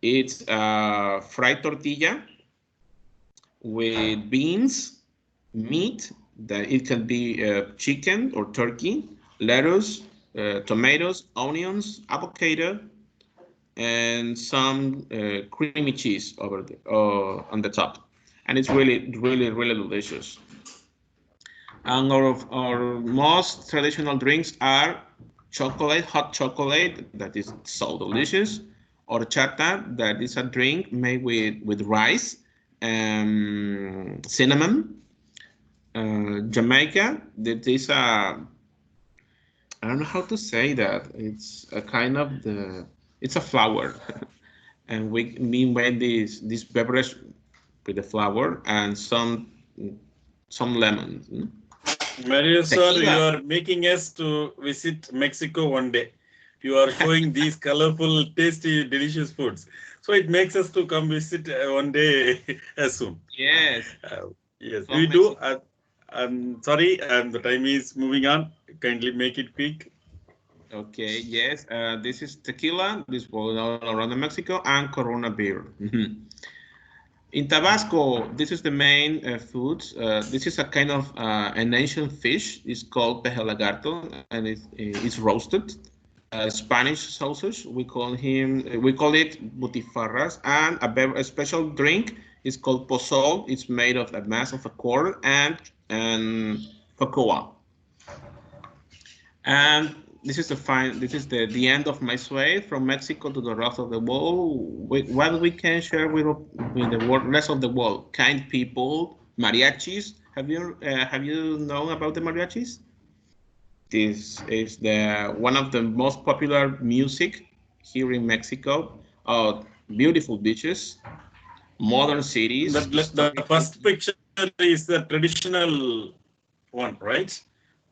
It's fried tortilla with beans, meat, that it can be chicken or turkey, lettuce, tomatoes, onions, avocado, and some creamy cheese on the top, and it's really delicious. And our most traditional drinks are hot chocolate, that is so delicious, horchata, that is a drink made with rice and cinnamon. Jamaica, that is I don't know how to say that. It's a kind of it's a flower, and we made this beverage with the flour and some lemons. Mario sir, you Tequila. are making us to visit Mexico one day. You are showing these colorful, tasty, delicious foods. So it makes us to come visit one day as soon. Yes. Yes, From we do. Mexico. I'm sorry, the time is moving on. Kindly make it quick. Okay, yes, this is tequila, this was all around Mexico, and Corona beer. In Tabasco, this is the main foods. This is a kind of an ancient fish. It's called peje lagarto, and it's roasted. Spanish sausage, we call it butifarras, and a special drink is called pozol. It's made of a mass of a corn and cocoa. And this is the end of my sway from Mexico to the rest of the world. What we can share with the world, rest of the world? Kind people, mariachis. Have you known about the mariachis? This is the one of the most popular music here in Mexico. Beautiful beaches, modern cities, The historical. first picture is the traditional one, right?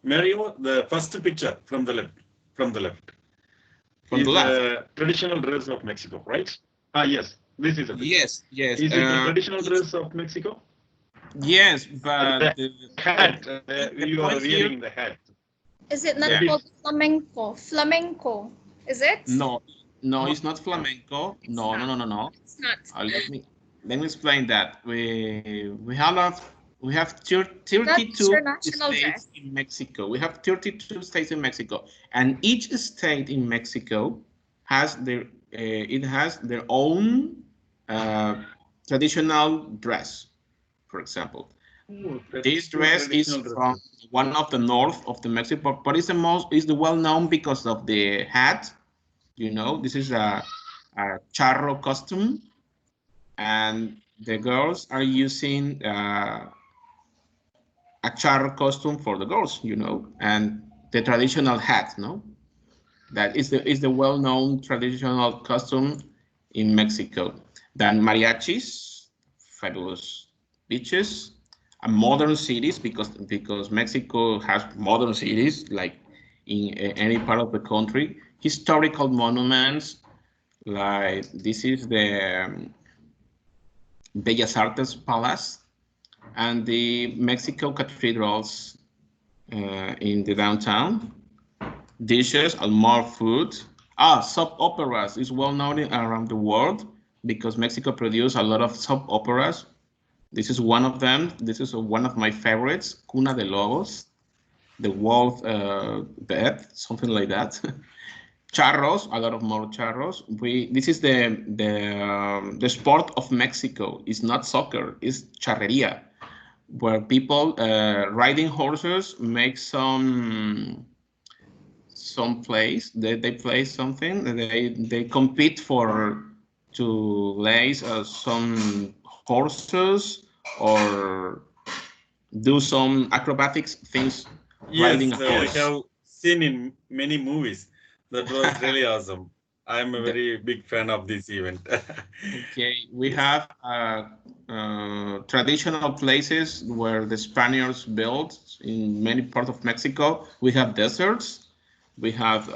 Mario, the first picture from the left, From the is left. the traditional dress of Mexico, right? Ah, yes, this is a picture. Yes, yes. Is it the traditional dress of Mexico? Yes, but The hat, the you are point here. wearing the hat. Is it not Yeah. called flamenco? Flamenco, is it? No, no, it's not flamenco. It's No, no, not. no, no, no. It's not. Let me explain that. We have That's 32 your national states dress. in Mexico. We have 32 states in Mexico, and each state in Mexico has their own traditional dress. For example, this dress is from one of the north of the Mexico, but it's the well known because of the hat. This is a charro costume, and the girls are using a charro costume for the girls, and the traditional hat, no? That is the well-known traditional costume in Mexico. Then mariachis, fabulous beaches, and modern cities because Mexico has modern cities like in any part of the country. Historical monuments like this is the Bellas Artes Palace and the Mexico cathedrals in the downtown. Dishes and more food. Soap operas is well known around the world because Mexico produces a lot of soap operas. This is one of them. This is one of my favorites, Cuna de Lobos, the wolf bed, something like that. Charros, a lot of more charros. This is the sport of Mexico. It's not soccer, it's charreria, where people riding horses make some plays. They play something. They compete to lace some horses or do some acrobatics things riding a Yes, I horse. have seen in many movies. That was really awesome. I'm a very big fan of this event. Okay, we have traditional places where the Spaniards built in many parts of Mexico. We have deserts, we have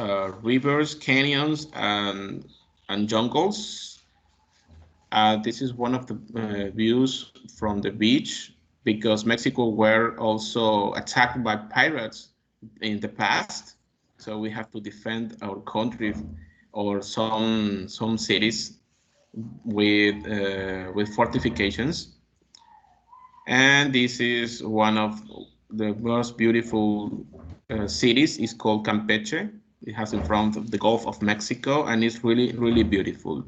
rivers, canyons, and jungles. This is one of the views from the beach because Mexico were also attacked by pirates in the past. So we have to defend our country or some cities with fortifications. And this is one of the most beautiful cities. It's called Campeche. It has in front of the Gulf of Mexico, and it's really, really beautiful.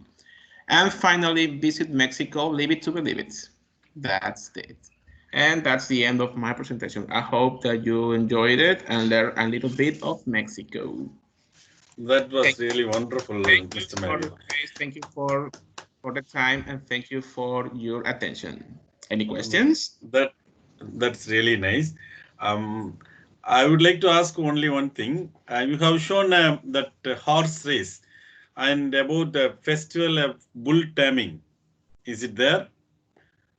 And finally, visit Mexico, live it to believe it. That's it. And that's the end of my presentation. I hope that you enjoyed it and learned a little bit of Mexico. That was really wonderful, Mr. Mario. Thank you for the time and thank you for your attention. Any questions? That's really nice. I would like to ask only one thing. You have shown that horse race and about the festival of bull taming. Is it there?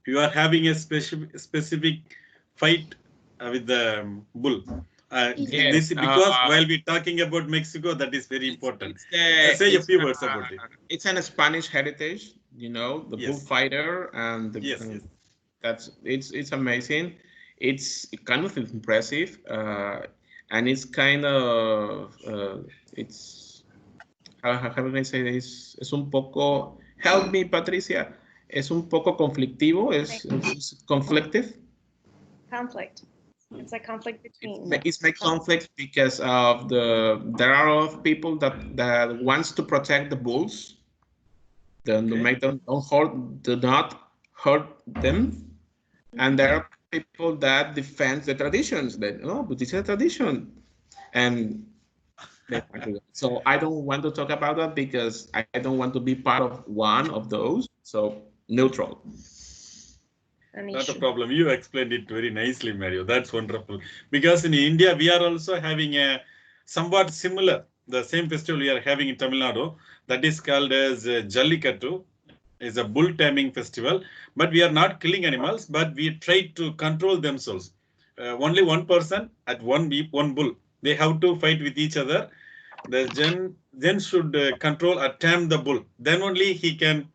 You are having a specific fight with the bull. Yes, This because while we're talking about Mexico, that is very important. Say a few words about it. It's an Spanish heritage, the Yes. bullfighter, and Yes. it's amazing. it's kind of impressive, and it's kind of it's how can I say this? Es un poco, help me, Patricia. Es un poco conflictivo. Es conflictive. Conflict. It's a conflict between. It's a conflict because of there are a lot of people that wants to protect the bulls, to make them do not hurt them, and there are people that defend the traditions. That but this is a tradition, and so I don't want to talk about that because I don't want to be part of one of those. So neutral. Not a problem. You explained it very nicely, Mario. That's wonderful. Because in India, we are also having a somewhat similar, the same festival we are having in Tamil Nadu. That is called as Jallikattu. Is a bull taming festival. But we are not killing animals, but we try to control themselves. Only one person at one bull. They have to fight with each other. The gen should control or tame the bull. Then only he can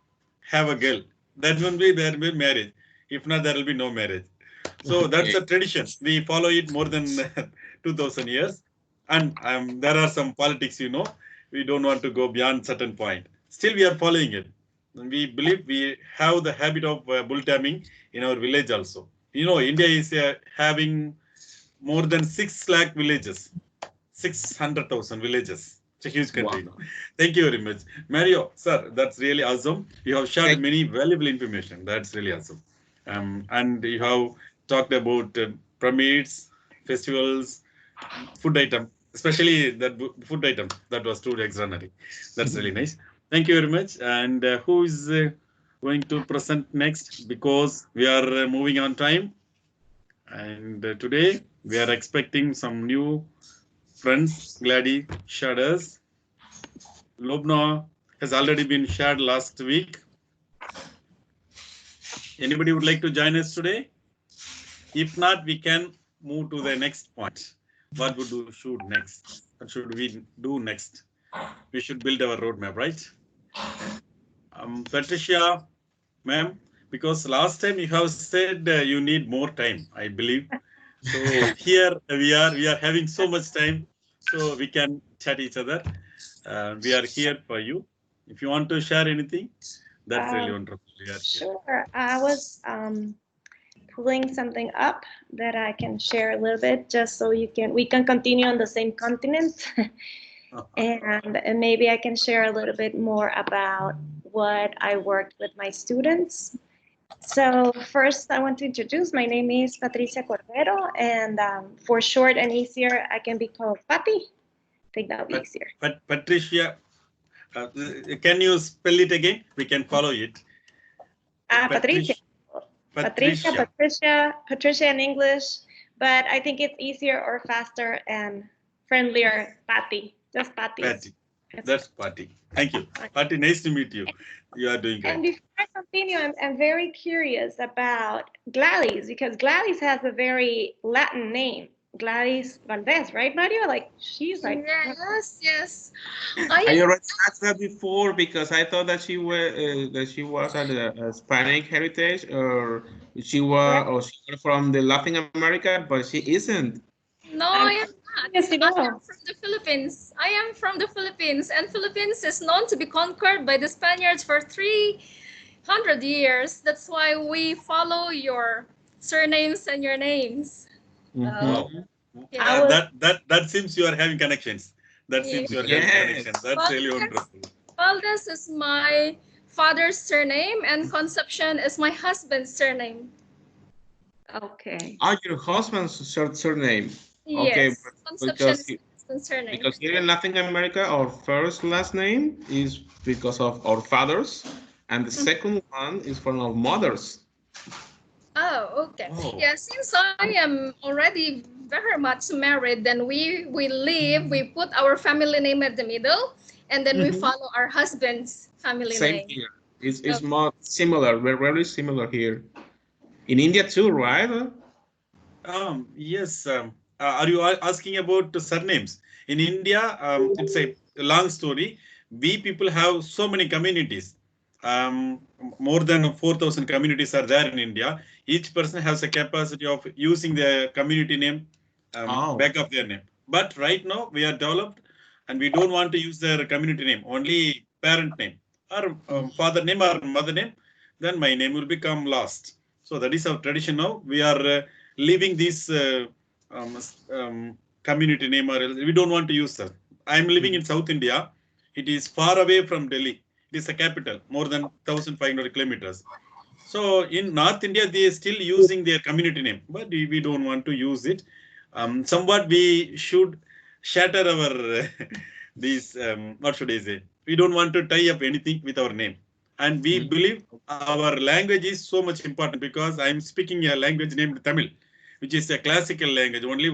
have a girl. That will be there will be marriage. If not, there will be no marriage. So that's a tradition. We follow it more than 2000 years. And there are some politics, we don't want to go beyond certain point. Still, we are following it. And we believe we have the habit of bull taming in our village also. India is having more than 6 lakh villages, 600,000 villages. It's a huge country. Wow. Thank you very much. Mario, sir, that's really awesome. You have shared many valuable information. That's really awesome. And you have talked about pyramids, festivals, food item, especially that food item that was truly extraordinary. That's really nice. Thank you very much. And who is going to present next? Because we are moving on time. And today we are expecting some new friends. Gladys shared us. Lobna has already been shared last week. Anybody would like to join us today? If not, we can move to the next point. What should next? What should we do next? We should build our roadmap, right? Patricia, ma'am, because last time you have said you need more time, I believe. So here we are having so much time, so we can chat each other. We are here for you. If you want to share anything, that's really wonderful. Sure. I was pulling something up that I can share a little bit, just so we can continue on the same continent. And maybe I can share a little bit more about what I worked with my students. So first, I want to introduce, my name is Patricia Cordero, and for short and easier, I can be called Pati. I think that'll be easier. Patricia, can you spell it again? We can follow it. Patricia. Patricia in English, but I think it's easier or faster and friendlier, Pati. Just Pati. That's Pati. Thank you. Pati, nice to meet you. You are doing great. And before I continue, I'm very curious about Gladys, because Gladys has a very Latin name. Gladys Valdez, right, Mario? Like, she's like... Yes. I already asked that before because I thought that she was at a Hispanic heritage, or she was from the Latin America, but she isn't. No, I am not. Yes, I am from the Philippines. And Philippines is known to be conquered by the Spaniards for 300 years. That's why we follow your surnames and your names. That seems you are having connections. That seems you are having connections. That's really wonderful. Valdez is my father's surname, and Concepcion is my husband's surname. Okay. Your husband's surname. Yes. Okay, because here in Latin America, our first last name is because of our fathers, and the second one is from our mothers. Oh, okay. Yeah, since I am already very much married, then we put our family name at the middle, and then we follow our husband's family name. Same here. It's more similar. We're very similar here. In India too, right? Yes. Are you asking about the surnames? In India, it's a long story. We people have so many communities. more than 4,000 communities are there in India. Each person has a capacity of using their community name back of their name. But right now we are developed and we don't want to use their community name, only parent name or father name or mother name. Then my name will become lost. So that is our tradition now. We are leaving this um, community name, or else we don't want to use that. I am living in South India. It is far away from Delhi. It is the capital, more than 1,500 kilometers. So in North India, they are still using their community name, but we don't want to use it. Somewhat we should shatter our these. What should I say? We don't want to tie up anything with our name, and we believe our language is so much important because I am speaking a language named Tamil, which is a classical language. Only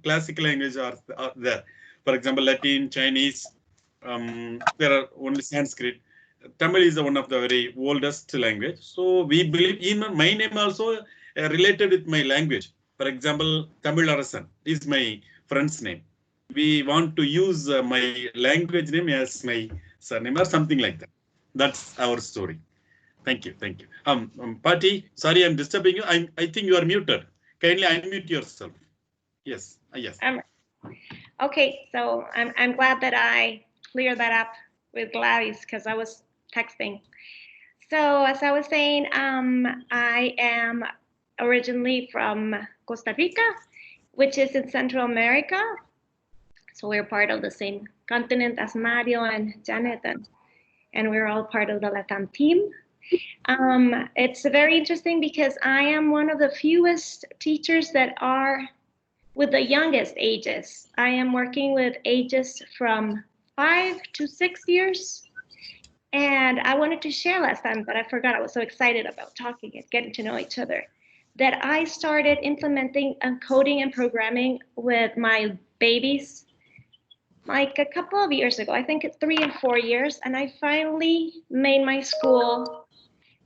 classical languages are there. For example, Latin, Chinese. There are only Sanskrit. Tamil is one of the very oldest language. So we believe even my name also related with my language. For example, Tamil Arasan is my friend's name. We want to use my language name as my surname or something like that. That's our story. Thank you. Thank you. Patti, sorry, I'm disturbing you. I think you are muted. Kindly unmute yourself. Yes. Yes. Okay, so I'm glad that I cleared that up with Gladys because I was texting. So as I was saying, I am originally from Costa Rica, which is in Central America. So we're part of the same continent as Mario and Janet, and we're all part of the LATAM team. It's very interesting because I am one of the fewest teachers that are with the youngest ages. I am working with ages from 5 to 6 years. And I wanted to share last time, but I forgot. I was so excited about talking and getting to know each other that I started implementing coding and programming with my babies like a couple of years ago. I think it's 3 and 4 years. And I finally made my school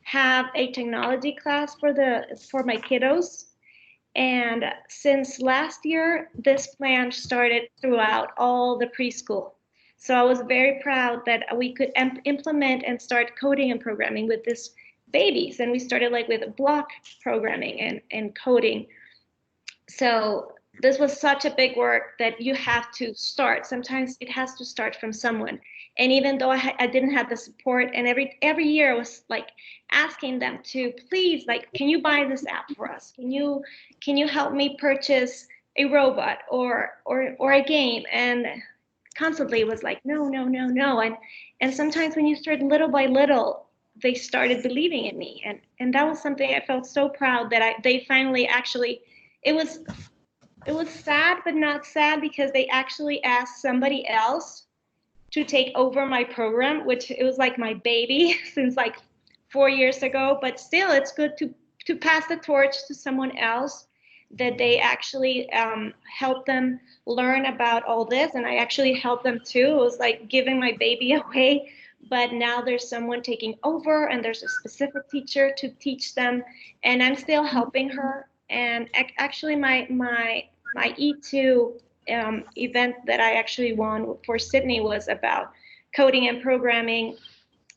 have a technology class for my kiddos. And since last year, this plan started throughout all the preschool. So I was very proud that we could implement and start coding and programming with these babies. And we started like with block programming and coding. So this was such a big work that you have to start. Sometimes it has to start from someone. And even though I didn't have the support, and every year I was like asking them to please, like, can you buy this app for us? Can you help me purchase a robot or a game? And constantly it was like, no. And sometimes when you start little by little, they started believing in me. And that was something I felt so proud that they finally actually, it was sad, but not sad because they actually asked somebody else to take over my program, which it was like my baby since like 4 years ago, but still it's good to pass the torch to someone else, that they actually help them learn about all this. And I actually helped them too. It was like giving my baby away, but now there's someone taking over and there's a specific teacher to teach them, and I'm still helping her. And actually my E2 event that I actually won for Sydney was about coding and programming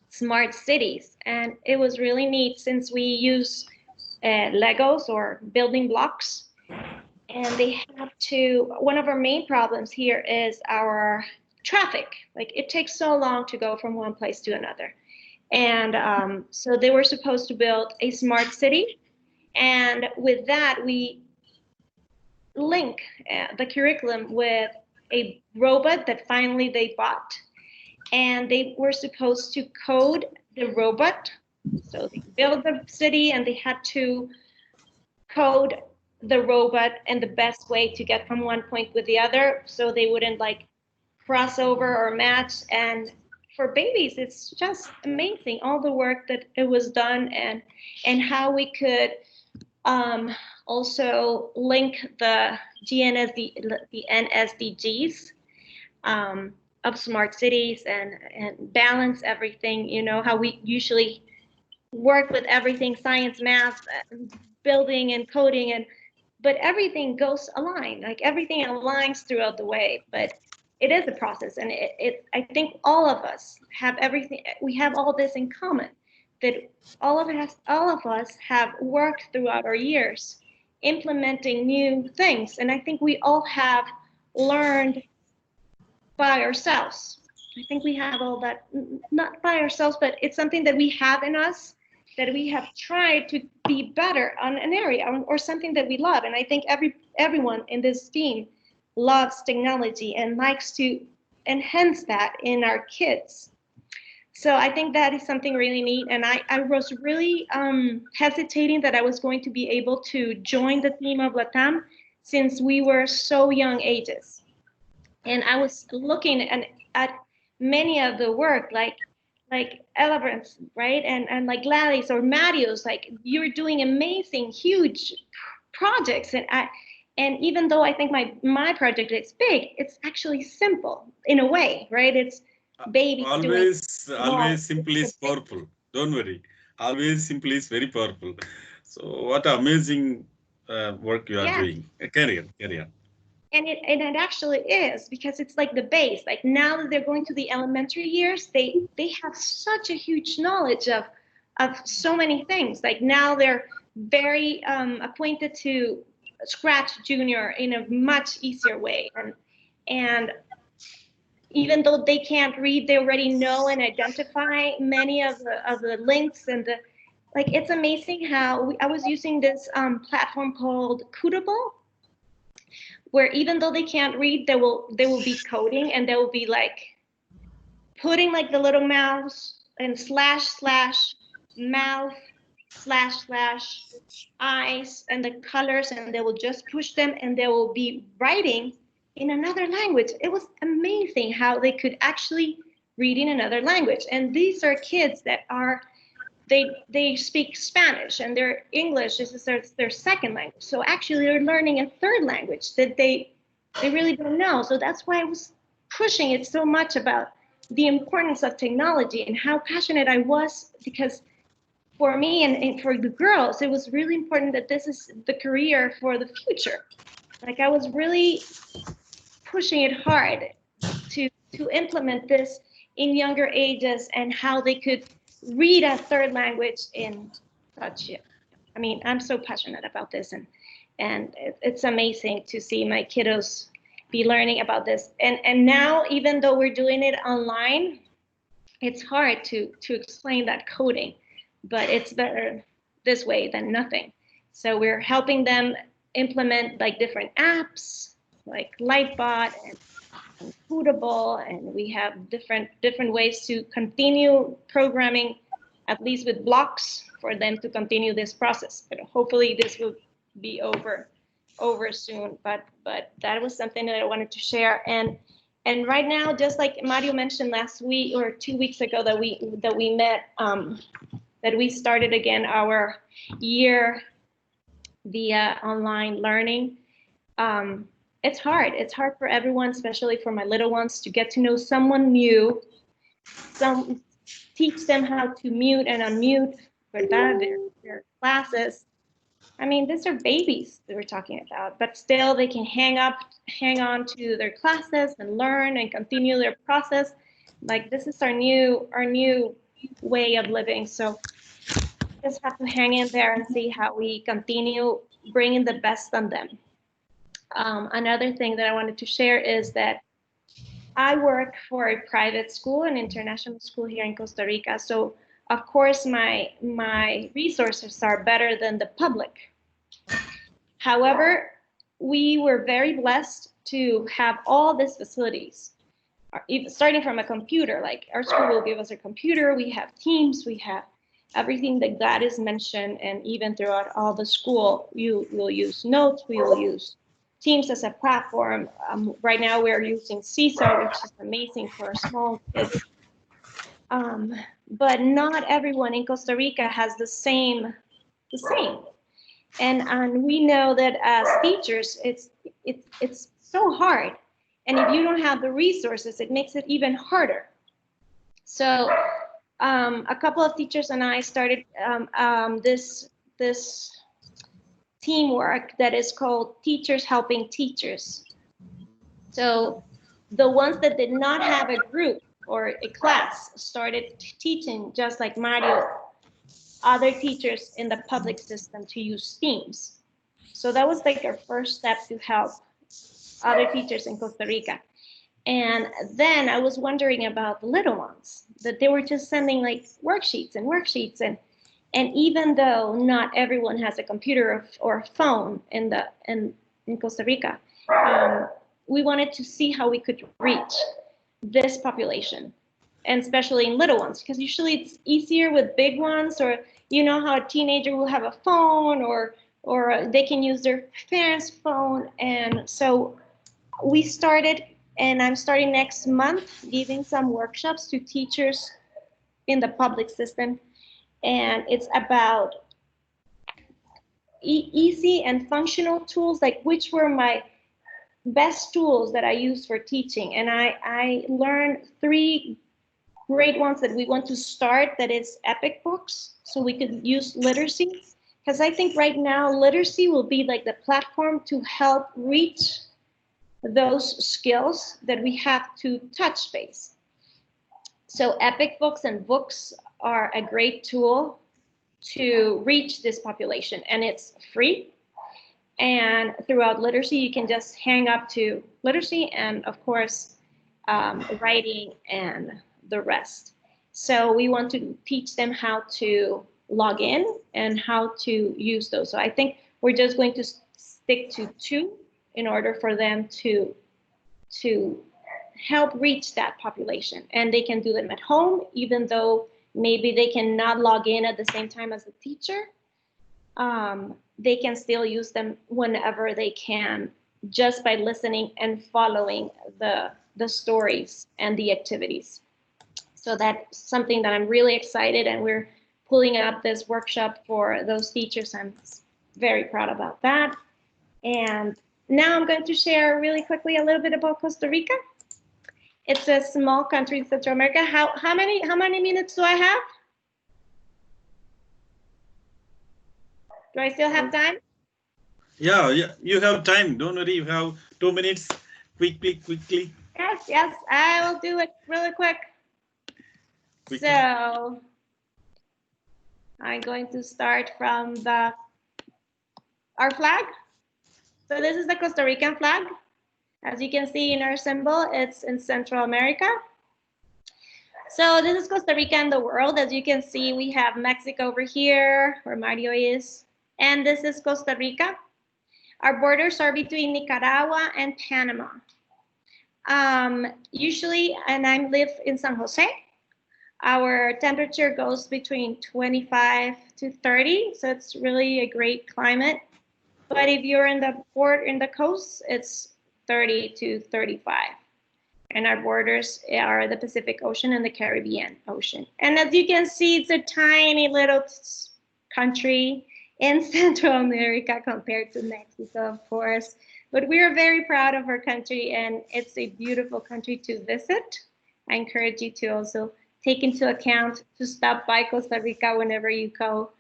smart cities. And it was really neat since we use Legos or building blocks. And they have to, one of our main problems here is our traffic. Like it takes so long to go from one place to another. And so they were supposed to build a smart city. And with that, we link the curriculum with a robot that finally they bought, and they were supposed to code the robot. So they built the city and they had to code the robot and the best way to get from one point with the other so they wouldn't like cross over or match. And for babies, it's just amazing all the work that it was done, and how we could also link the NSDGs of smart cities and balance everything, you know, how we usually work with everything, science, math, building and coding, but everything goes aligned, like everything aligns throughout the way. But it is a process, and I think all of us have everything. We have all this in common, that all of us have worked throughout our years implementing new things, and I think we all have learned by ourselves. I think we have all that, not by ourselves, but it's something that we have in us, that we have tried to be better on an area or something that we love. And I think everyone in this team loves technology and likes to enhance that in our kids. So I think that is something really neat. And I was really hesitating that I was going to be able to join the team of LATAM since we were so young ages. And I was looking at many of the work, like Experince, right? And like Gladys or Marius, like you're doing amazing, huge projects. And even though I think my project is big, it's actually simple in a way, right? It's babies always simple is powerful. Don't worry. Always simple is very powerful. So what amazing work you are doing. Carry on. And it actually is, because it's like the base. Like now that they're going to the elementary years, they have such a huge knowledge of so many things. Like now they're very acquainted to Scratch Junior in a much easier way. And even though they can't read, they already know and identify many of the links and like, it's amazing how I was using this platform called Coodable, where even though they can't read, they will be coding, and they will be like putting like the little mouse and / mouth / eyes and the colors, and they will just push them, and they will be writing in another language. It was amazing how they could actually read in another language. And these are kids that are, they speak Spanish, and their English is their second language. So actually they're learning a third language that they really don't know. So that's why I was pushing it so much about the importance of technology and how passionate I was, because for me and for the girls, it was really important that this is the career for the future. Like I was really pushing it hard to implement this in younger ages, and how they could read a third language in such. I mean, I'm so passionate about this, and it's amazing to see my kiddos be learning about this. And now, even though we're doing it online, it's hard to explain that coding, but it's better this way than nothing. So we're helping them implement like different apps, like Lightbot and Foodable, and we have different ways to continue programming, at least with blocks, for them to continue this process. But hopefully this will be over soon. But that was something that I wanted to share. And right now, just like Mario mentioned last week or 2 weeks ago that we met, that we started again our year via online learning. It's hard. It's hard for everyone, especially for my little ones, to get to know someone new, teach them how to mute and unmute for their classes. I mean, these are babies that we're talking about, but still they can hang on to their classes and learn and continue their process. Like this is our new way of living. So just have to hang in there and see how we continue bringing the best on them. Another thing that I wanted to share is that I work for a private school, an international school here in Costa Rica. So of course my resources are better than the public. However, we were very blessed to have all these facilities, starting from a computer. Like our school will give us a computer, we have Teams, we have everything that Gladys mentioned, and even throughout all the school, you will use Notes, we will use Teams as a platform. Right now we're using CISO, which is amazing for small kids. But not everyone in Costa Rica has the same. And we know that as teachers, it's so hard. And if you don't have the resources, it makes it even harder. So a couple of teachers and I started this teamwork that is called Teachers Helping Teachers. So the ones that did not have a group or a class started teaching, just like Mario, other teachers in the public system to use Teams. So that was like our first step to help other teachers in Costa Rica. And then I was wondering about the little ones, that they were just sending like worksheets, and even though not everyone has a computer or a phone in Costa Rica, we wanted to see how we could reach this population, and especially in little ones, because usually it's easier with big ones, or you know how a teenager will have a phone, or they can use their parents' phone. And so we started, and I'm starting next month giving some workshops to teachers in the public system, and it's about easy and functional tools, like which were my best tools that I use for teaching. And I learned 3 great ones that we want to start, that is Epic books, so we could use literacy, because I think right now literacy will be like the platform to help reach those skills that we have to touch base. So Epic books and books are a great tool to reach this population, and it's free. And throughout literacy, you can just hang up to literacy and, of course, writing and the rest. So we want to teach them how to log in and how to use those. So I think we're just going to stick to 2 in order for them to help reach that population. And they can do them at home, even though maybe they cannot log in at the same time as the teacher. They can still use them whenever they can, just by listening and following the stories and the activities. So that's something that I'm really excited, and we're pulling up this workshop for those teachers. I'm very proud about that. And now I'm going to share really quickly a little bit about Costa Rica. It's a small country in Central America. How many minutes do I have? Do I still have time? Yeah, you have time. Don't worry, you have 2 minutes. Quickly. Yes, I will do it really quick. So I'm going to start from our flag. So this is the Costa Rican flag. As you can see in our symbol, it's in Central America. So this is Costa Rica and the world. As you can see, we have Mexico over here, where Mario is, and this is Costa Rica. Our borders are between Nicaragua and Panama. Usually, and I live in San Jose, our temperature goes between 25 to 30, so it's really a great climate. But if you're in the port, in the coast, it's 30 to 35. And our borders are the Pacific Ocean and the Caribbean Ocean. And as you can see, it's a tiny little country in Central America compared to Mexico, of course. But we are very proud of our country, and it's a beautiful country to visit. I encourage you to also take into account to stop by Costa Rica whenever you go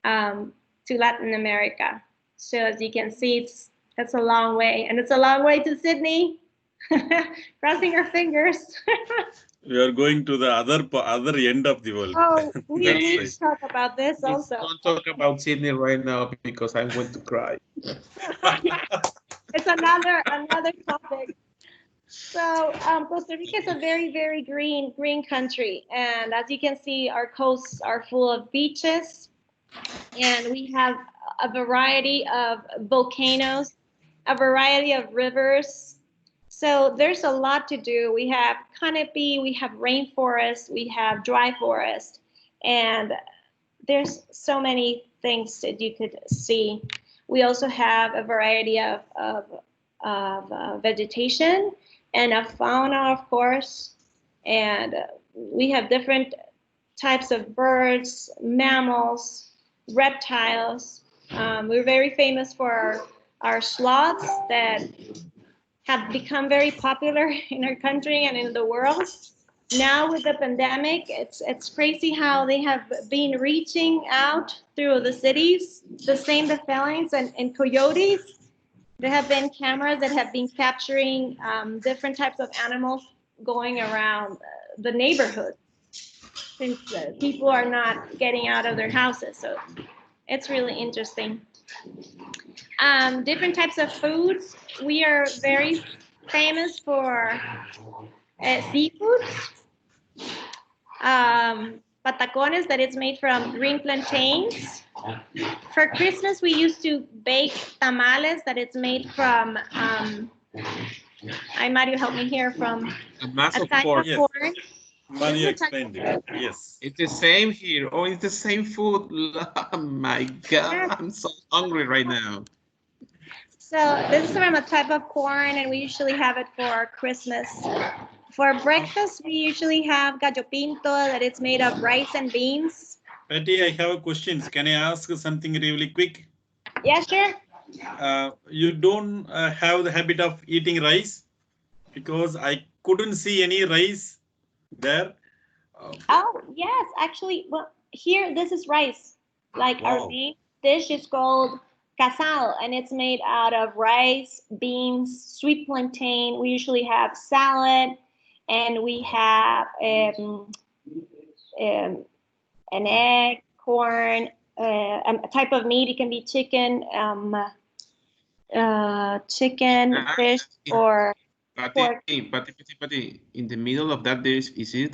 to Latin America. So as you can see, it's a long way, and it's a long way to Sydney. Crossing our fingers. We are going to the other end of the world. Oh, we need to talk about this also. Don't talk about Sydney right now because I'm going to cry. It's another topic. So Costa Rica is a very, very green country. And as you can see, our coasts are full of beaches. And we have a variety of volcanoes, a variety of rivers. So there's a lot to do. We have canopy, we have rainforest, we have dry forest, and there's so many things that you could see. We also have a variety of vegetation and of fauna, of course, and we have different types of birds, mammals, reptiles. We're very famous for our sloths that have become very popular in our country and in the world. Now with the pandemic, it's crazy how they have been reaching out through the cities, the same the felines and coyotes. There have been cameras that have been capturing different types of animals going around the neighborhood, since people are not getting out of their houses. So it's really interesting. Different types of foods. We are very famous for seafood. Patacones, that it's made from green plantains. For Christmas, we used to bake tamales that it's made from, Mario, help me here, from A mass a of type corn. of Yes. corn. Maria This is a type explained of- it. Yes. It's the same here. Oh, it's the same food. Oh my God, I'm so hungry right now. So this is from a type of corn, and we usually have it for Christmas. For breakfast, we usually have gallo pinto, that it's made of rice and beans. Patty, I have a question. Can I ask something really quick? Yeah, sure. You don't have the habit of eating rice? Because I couldn't see any rice there. Oh, yes, actually, well, here, this is rice. Like our Wow. main dish is called casal, and it's made out of rice, beans, sweet plantain. We usually have salad, and we have an egg, corn, a type of meat. It can be chicken, fish, or pork. Patty, in the middle of that dish, is it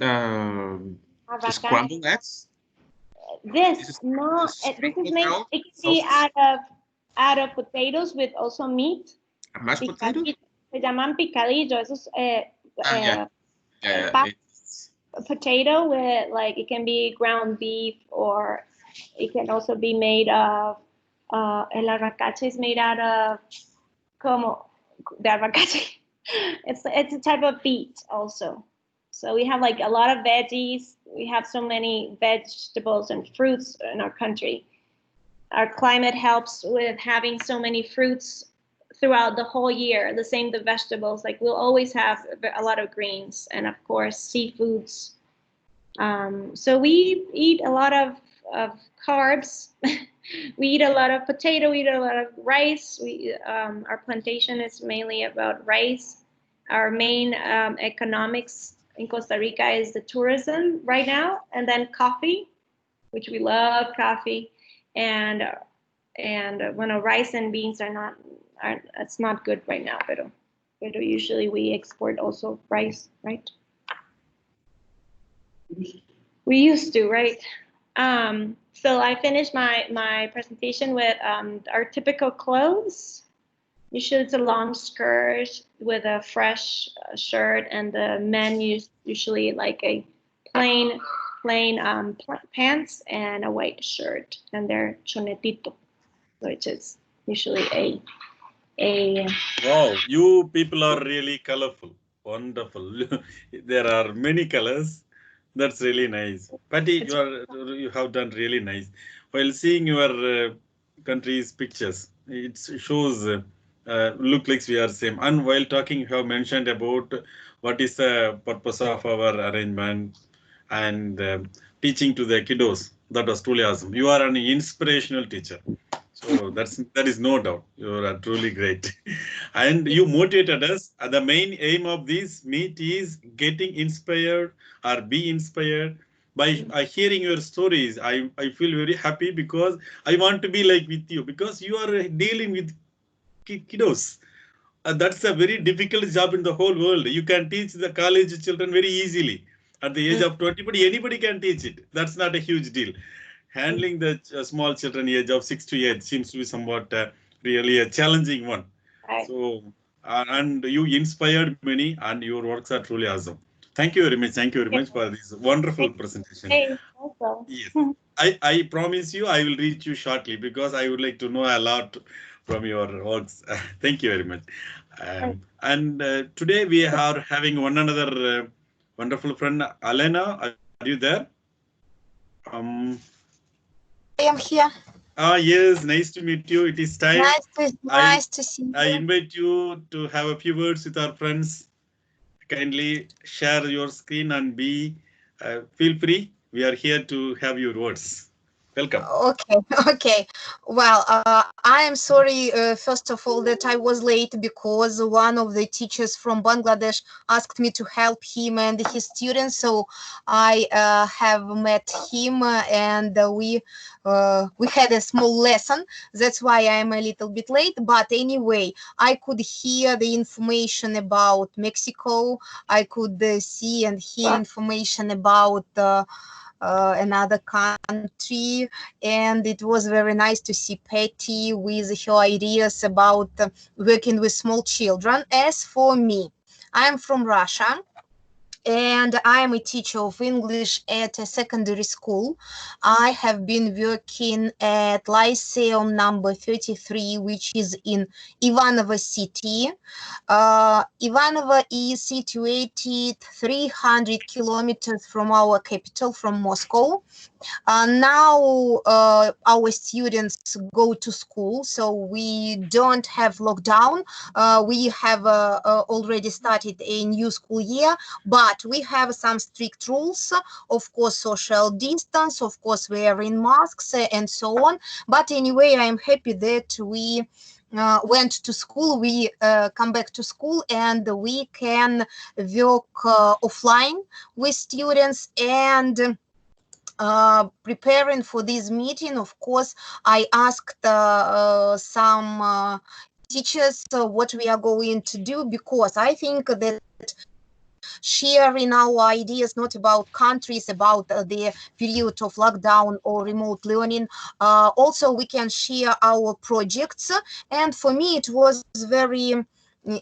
scrambled eggs? This no, This this is made. scrambled It can be sausage? out of potatoes with also meat. Mashed potatoes? Picadillo. Se llaman picadillo. Eso es Yeah. a potato with, like, it can be ground beef, or it can also be made of el arracache is made out of como the arracache. It's a type of beet also. So we have like a lot of veggies. We have so many vegetables and fruits in our country. Our climate helps with having so many fruits throughout the whole year. The same, the vegetables, like we'll always have a lot of greens, and of course seafoods. So we eat a lot of carbs. We eat a lot of potato, we eat a lot of rice. Our plantation is mainly about rice. Our main economics in Costa Rica is the tourism right now, and then coffee, which we love coffee. And rice and beans it's not good right now, but usually we export also rice, right? We used to, right? So I finished my presentation with our typical clothes. Usually it's a long skirt with a fresh shirt, and the men usually like a plain pants and a white shirt, and they're chonetito, which is usually a Wow, you people are really colorful. Wonderful. There are many colors. That's really nice. Patty, you have done really nice. While seeing your country's pictures, it shows look like we are same. And while talking, you have mentioned about what is the purpose of our arrangement and teaching to the kiddos. That was truly awesome. You are an inspirational teacher. So that is no doubt. You are truly great. And you motivated us. The main aim of this meet is getting inspired or be inspired by hearing your stories. I feel very happy because I want to be like with you, because you are dealing with kiddos. That's a very difficult job in the whole world. You can teach the college children very easily at the age of 20, but anybody can teach it. That's not a huge deal. Handling the small children age of 6 to 8 seems to be somewhat really a challenging one. Right. So, and you inspired many, and your works are truly awesome. Thank you very much. Thank you very much for this wonderful presentation. Hey, also. Yes, I promise you I will reach you shortly, because I would like to know a lot from your works. Thank you very much. And today we are having one another wonderful friend, Alena. Are you there? I am here. Yes, nice to meet you. It is time. Nice to see you. I invite you to have a few words with our friends. Kindly share your screen and feel free. We are here to have your words. Welcome. Okay, okay. Well, I am sorry, first of all, that I was late because one of the teachers from Bangladesh asked me to help him and his students. So I have met him and we had a small lesson. That's why I am a little bit late. But anyway, I could hear the information about Mexico. I could see and hear information about another country, and it was very nice to see Patty with her ideas about working with small children. As for me, I'm from Russia, and I am a teacher of English at a secondary school. I have been working at Lyceum number 33, which is in Ivanovo city. Ivanova is situated 300 kilometers from our capital, from Moscow. Now our students go to school, so we don't have lockdown. We have already started a new school year, but we have some strict rules. Of course, social distance, of course, wearing masks and so on. But anyway, I'm happy that we went to school, we come back to school, and we can work offline with students. And preparing for this meeting, of course, I asked some teachers what we are going to do, because I think that sharing our ideas, not about countries, about the period of lockdown or remote learning. Also, we can share our projects. And for me, it was very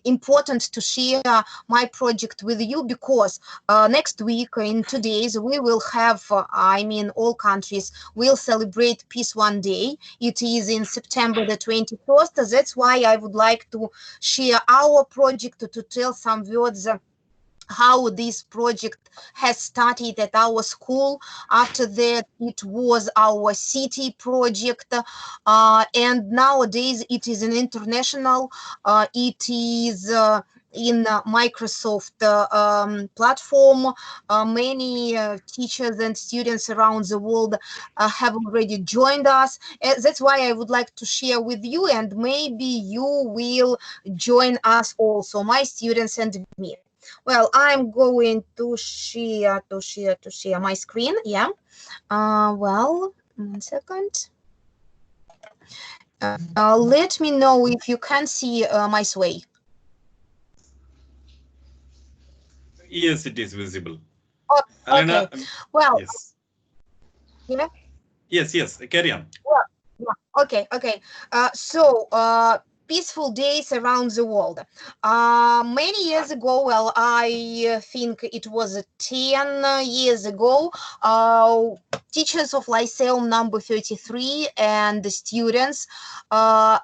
important to share my project with you, because next week, in 2 days, we will have, all countries will celebrate Peace One Day. It is in September the 21st. That's why I would like to share our project, to tell some words how this project has started at our school. After that, it was our city project, and nowadays it is an international. It is in Microsoft platform. Many teachers and students around the world have already joined us. That's why I would like to share with you, and maybe you will join us also, my students and me. Well, I'm going to share my screen. Yeah. Well, 1 second. Let me know if you can see my sway. Yes, it is visible. Oh, Alena, okay. Well, yes. Yeah. Yes. Carry on. Well, yeah. Okay. So, peaceful days around the world. Many years ago, well, I think it was 10 years ago, teachers of Lyceum number 33 and the students heard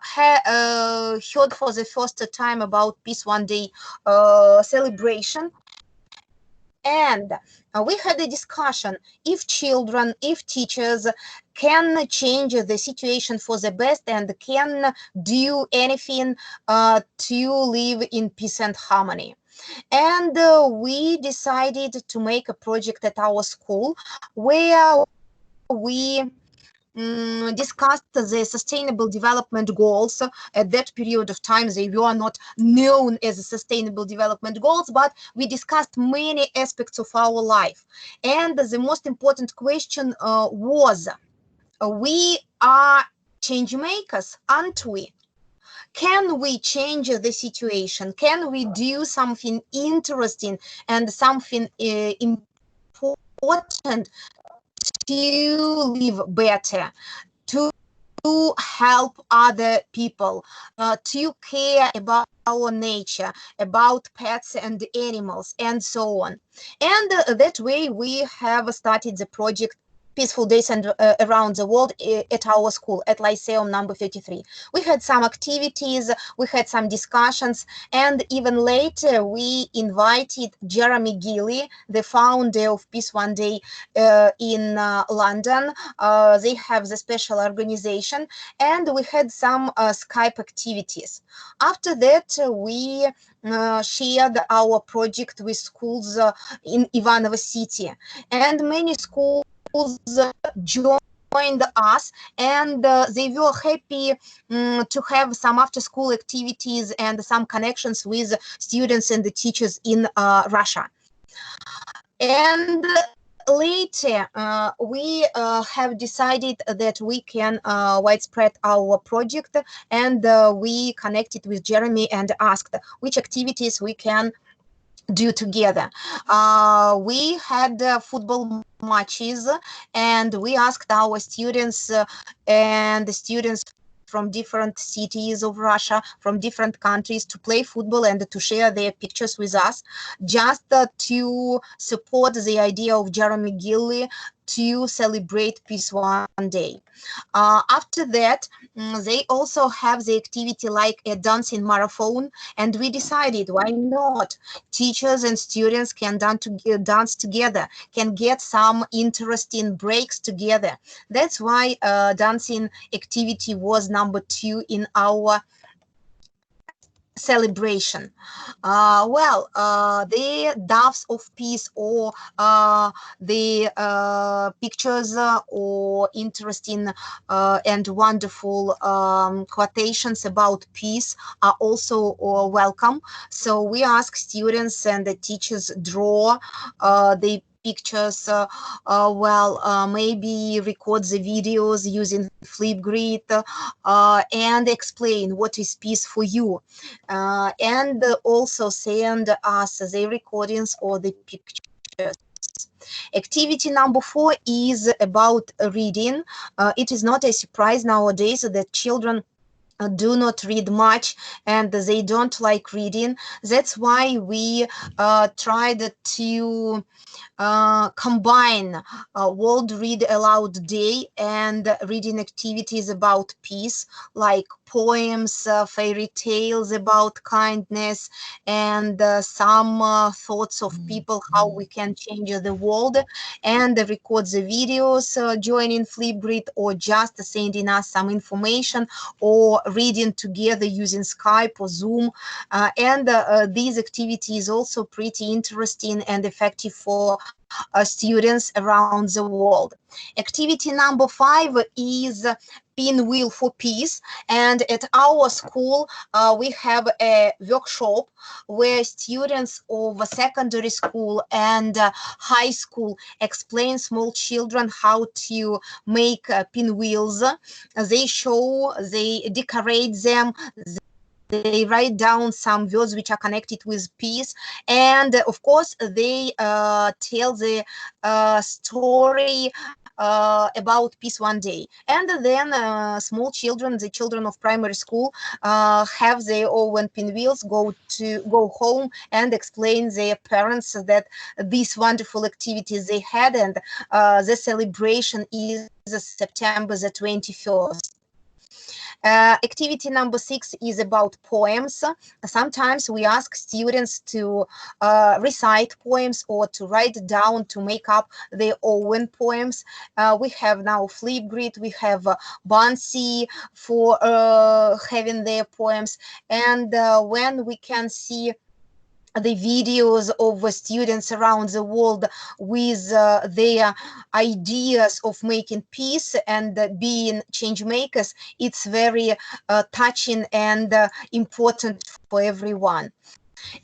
for the first time about Peace One Day celebration. And we had a discussion if children, if teachers can change the situation for the best and can do anything to live in peace and harmony. And we decided to make a project at our school where we discussed the sustainable development goals. At that period of time, they were not known as sustainable development goals, but we discussed many aspects of our life. And the most important question was, we are change makers, aren't we? Can we change the situation? Can we do something interesting and something important to live better, to help other people, to care about our nature, about pets and animals, and so on. And that way we have started the project Peaceful Days and around the world at our school, at Lyceum number 33. We had some activities, we had some discussions, and even later we invited Jeremy Gilly, the founder of Peace One Day in London. They have the special organization, and we had some Skype activities. After that, we shared our project with schools in Ivanovo city, and many schools joined joined us, and they were happy to have some after-school activities and some connections with students and the teachers in Russia. And later, we have decided that we can widespread our project, and we connected with Jeremy and asked which activities we can do together. We had football matches, and we asked our students and the students from different cities of Russia, from different countries, to play football and to share their pictures with us, just to support the idea of Jeremy Gilly to celebrate Peace One Day. After that, they also have the activity like a dancing marathon, and we decided, why not? Teachers and students can dance together, can get some interesting breaks together. That's why dancing activity was number 2 in our celebration. The doves of peace, or the pictures or interesting and wonderful quotations about peace are also welcome. So we ask students and the teachers draw the pictures, maybe record the videos using Flipgrid, and explain what is peace for you, and also send us the recordings or the pictures. Activity number 4 is about reading. It is not a surprise nowadays that children do not read much and they don't like reading. That's why we tried to combine World Read Aloud Day and reading activities about peace, like poems, fairy tales about kindness, and some thoughts of people, how we can change the world, and record the videos, joining Flipgrid, or just sending us some information, or reading together using Skype or Zoom. These activities also pretty interesting and effective for students around the world. Activity number 5 is Pinwheel for Peace, and at our school we have a workshop where students of secondary school and high school explain small children how to make pinwheels. They show, they decorate them, they write down some words which are connected with peace, and of course they tell the story about Peace One Day. And then small children, the children of primary school, have their own pinwheels, go home and explain their parents that these wonderful activities they had, and the celebration is September the 21st. Activity number 6 is about poems. Sometimes we ask students to recite poems or to write down, to make up their own poems. We have now Flipgrid, we have Bansi for having their poems, and when we can see the videos of students around the world with their ideas of making peace and being change makers, it's very touching and important for everyone.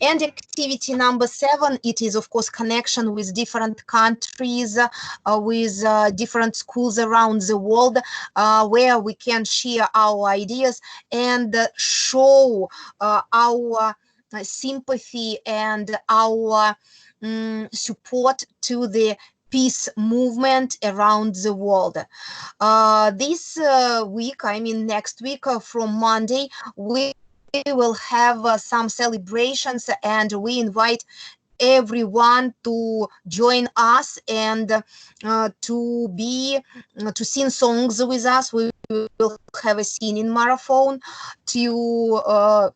And activity number 7, it is of course connection with different countries, with different schools around the world, where we can share our ideas and show our sympathy and our support to the peace movement around the world. This week, I mean next week, from Monday, we will have some celebrations, and we invite everyone to join us and to sing songs with us. We will have a singing marathon to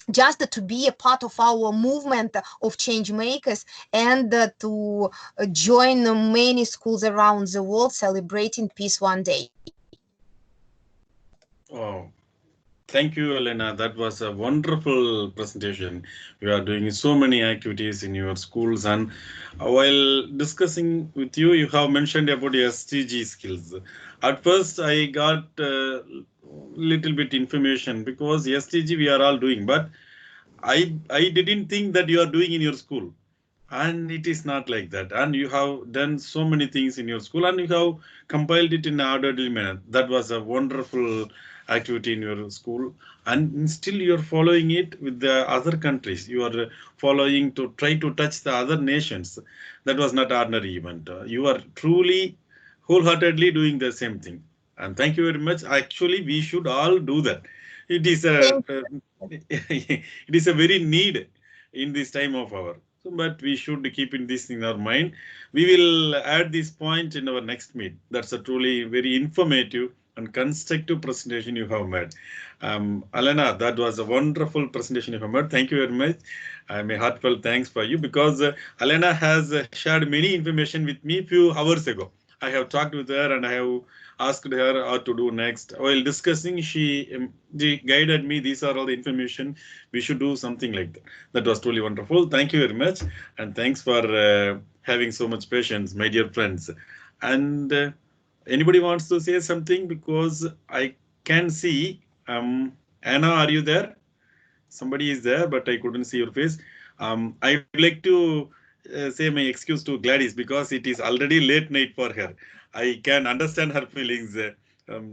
just to be a part of our movement of change makers, and to join many schools around the world celebrating Peace One Day. Oh, Thank you, Elena. That was a wonderful presentation. You are doing so many activities in your schools, and while discussing with you, you have mentioned about SDG skills. At first, I got little bit information because SDG we are all doing, but I didn't think that you are doing in your school, and it is not like that. And you have done so many things in your school, and you have compiled it in an orderly manner. That was a wonderful activity in your school, and still you are following it with the other countries. You are following to try to touch the other nations. That was not ordinary event. You are truly wholeheartedly doing the same thing. And thank you very much. Actually, we should all do that. It is a, Thank it is a very need in this time of our. So, but we should keep in this in our mind. We will add this point in our next meet. That's a truly very informative and constructive presentation you have made. Alena, that was a wonderful presentation you have made. Thank you very much. I'm a heartfelt thanks for you because Alena has shared many information with me few hours ago. I have talked with her and I have asked her what to do next. While discussing, she guided me. These are all the information. We should do something like that. That was truly wonderful. Thank you very much. And thanks for having so much patience, my dear friends. And anybody wants to say something? Because I can see, Anna, are you there? Somebody is there, but I couldn't see your face. I would like to say my excuse to Gladys because it is already late night for her. I can understand her feelings.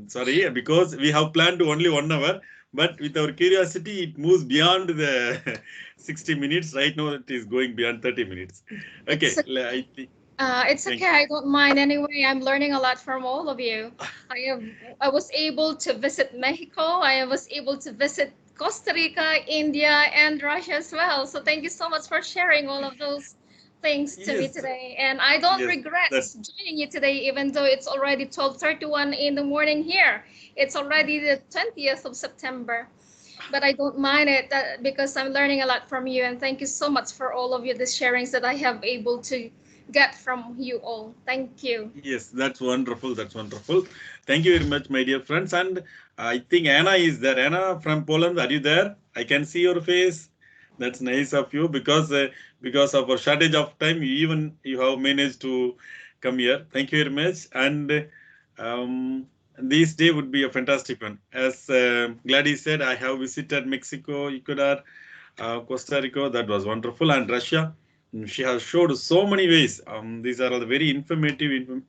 Sorry, because we have planned to only 1 hour, but with our curiosity, it moves beyond the 60 minutes. Right now, it is going beyond 30 minutes. Okay, It's I think. it's Thank okay. I don't mind anyway. I'm learning a lot from all of you. I have I was able to visit Mexico. I was able to visit Costa Rica, India, and Russia as well. So thank you so much for sharing all of those things to me Yes, today. And I don't yes, regret that joining you today, even though it's already 12:31 in the morning here. It's already the 20th of September. But I don't mind it because I'm learning a lot from you. And thank you so much for all of you, the sharings that I have able to get from you all. Thank you. yes, that's wonderful. That's wonderful. Thank you very much, my dear friends. And I think Anna is there. Anna from Poland, are you there? I can see your face. That's nice of you because of a shortage of time, you have managed to come here. Thank you very much. And this day would be a fantastic one. As Gladys said, I have visited Mexico, Ecuador, Costa Rica. That was wonderful, and Russia. She has showed so many ways. These are all the very informative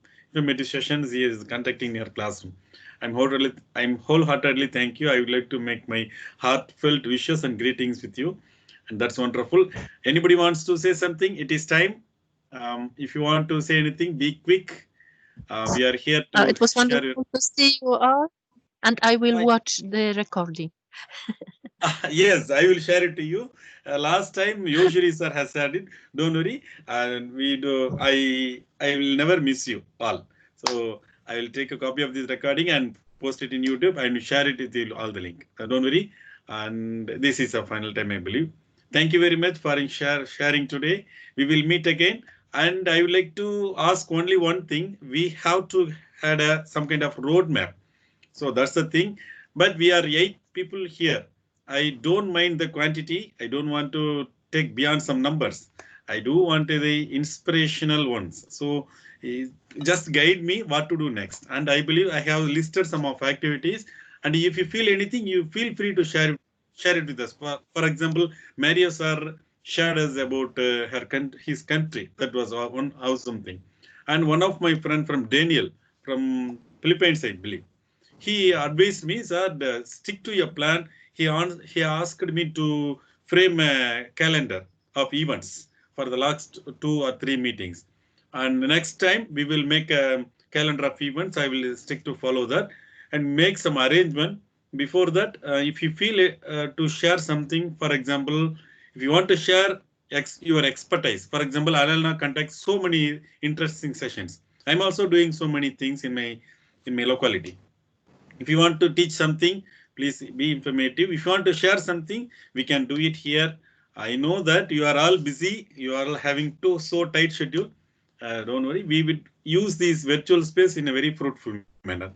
sessions he is conducting in her classroom. I'm wholeheartedly thank you. I would like to make my heartfelt wishes and greetings with you, and that's wonderful. Anybody wants to say something? It is time. If you want to say anything, be quick. We are here to It was share your. wonderful to see you all, and I will Fine. watch the recording. Yes, I will share it to you. Last time, usually sir has said it. Don't worry, and we do. I will never miss you all. So I will take a copy of this recording and post it in YouTube and share it with you all the link. Don't worry. And this is a final time, I believe. Thank you very much for sharing today. We will meet again. And I would like to ask only one thing. We have to had some kind of roadmap, so that's the thing. But we are 8 people here. I don't mind the quantity. I don't want to take beyond some numbers. I do want the inspirational ones. So eh, just guide me what to do next. And I believe I have listed some of activities. And if you feel anything, you feel free to share it with us. For example, Mario sir shared us about his country. That was one awesome thing. And one of my friend from Daniel from Philippines, I believe, he advised me, sir, stick to your plan. He asked me to frame a calendar of events for the last 2 or 3 meetings. And the next time we will make a calendar of events. I will stick to follow that and make some arrangement. Before that, if you feel to share something, for example, if you want to share your expertise, for example, Alana conducts so many interesting sessions. I'm also doing so many things in my locality. If you want to teach something, please be informative. If you want to share something, we can do it here. I know that you are all busy. You are all having so tight schedule. Don't worry. We will use this virtual space in a very fruitful manner,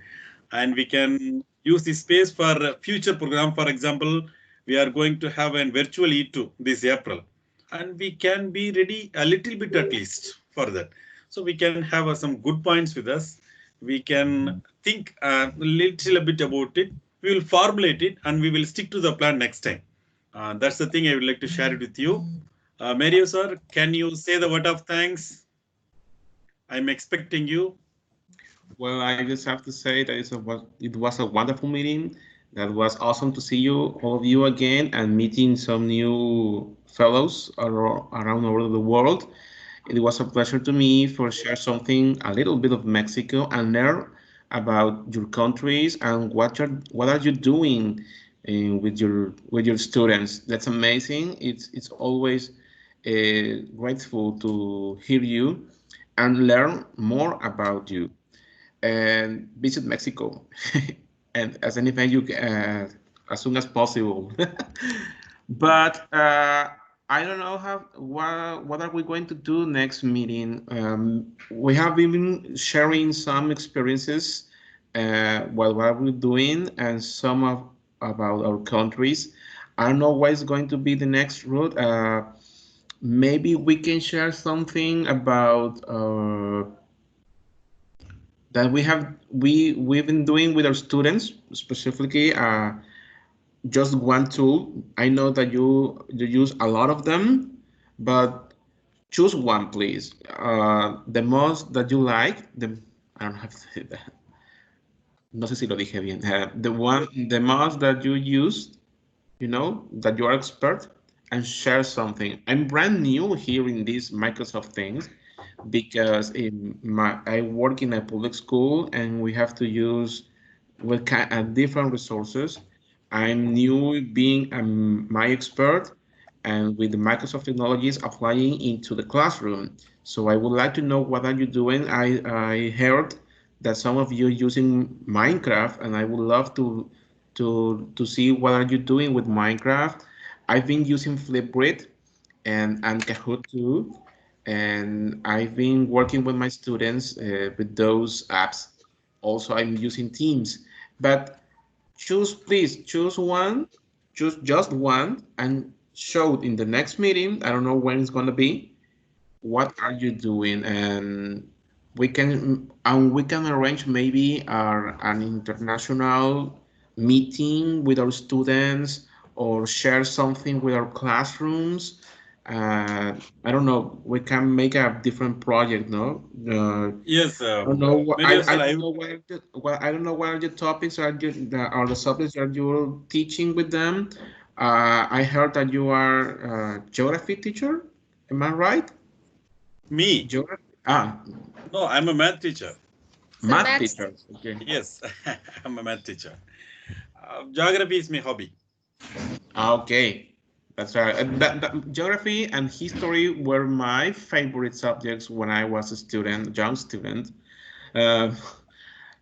and we can use use this space for future program. For example, we are going to have a virtual E2 this April, and we can be ready a little bit at least for that. So we can have some good points with us. We can think a little bit about it. We will formulate it and we will stick to the plan next time. That's the thing I would like to share it with you. Mario sir, can you say the word of thanks? I'm expecting you. Well, I just have to say that it was a wonderful meeting. That was awesome to see you, all of you again, and meeting some new fellows around all over the world. It was a pleasure to me for share something, a little bit of Mexico, and learn about your countries and what are you doing with your students. That's amazing. It's always grateful to hear you and learn more about you and visit Mexico and as anything you as soon as possible. But I don't know what are we going to do next meeting. We have been sharing some experiences what are we doing and some of about our countries. I don't know what is going to be the next route. Maybe we can share something about that we've been doing with our students, specifically just one tool. I know that you use a lot of them, but choose one, please. The most that you like. I don't have to say that. No sé si lo dije bien. The most that you use, that you are expert, and share something. I'm brand new here in these Microsoft things because I work in a public school and we have to use different resources. I'm new being my expert and with the Microsoft technologies applying into the classroom. So I would like to know what are you doing. I heard that some of you using Minecraft and I would love to see what are you doing with Minecraft. I've been using Flipgrid and Kahoot too. And I've been working with my students with those apps. Also, I'm using Teams. But please choose one, choose just one, and show in the next meeting. I don't know when it's gonna be. What are you doing? And we can arrange maybe an international meeting with our students or share something with our classrooms. I don't know. We can make a different project, no? Yes, I don't know what Mario sir, I don't know I don't know what are the topics are the subjects that you're teaching with them. I heard that you are a geography teacher. Am I right? me? Geography? No, I'm a math teacher. Math teacher. Okay. Yes, I'm a math teacher. Geography is my hobby. Okay, that's right. Geography and history were my favorite subjects when I was a student, young student. Uh,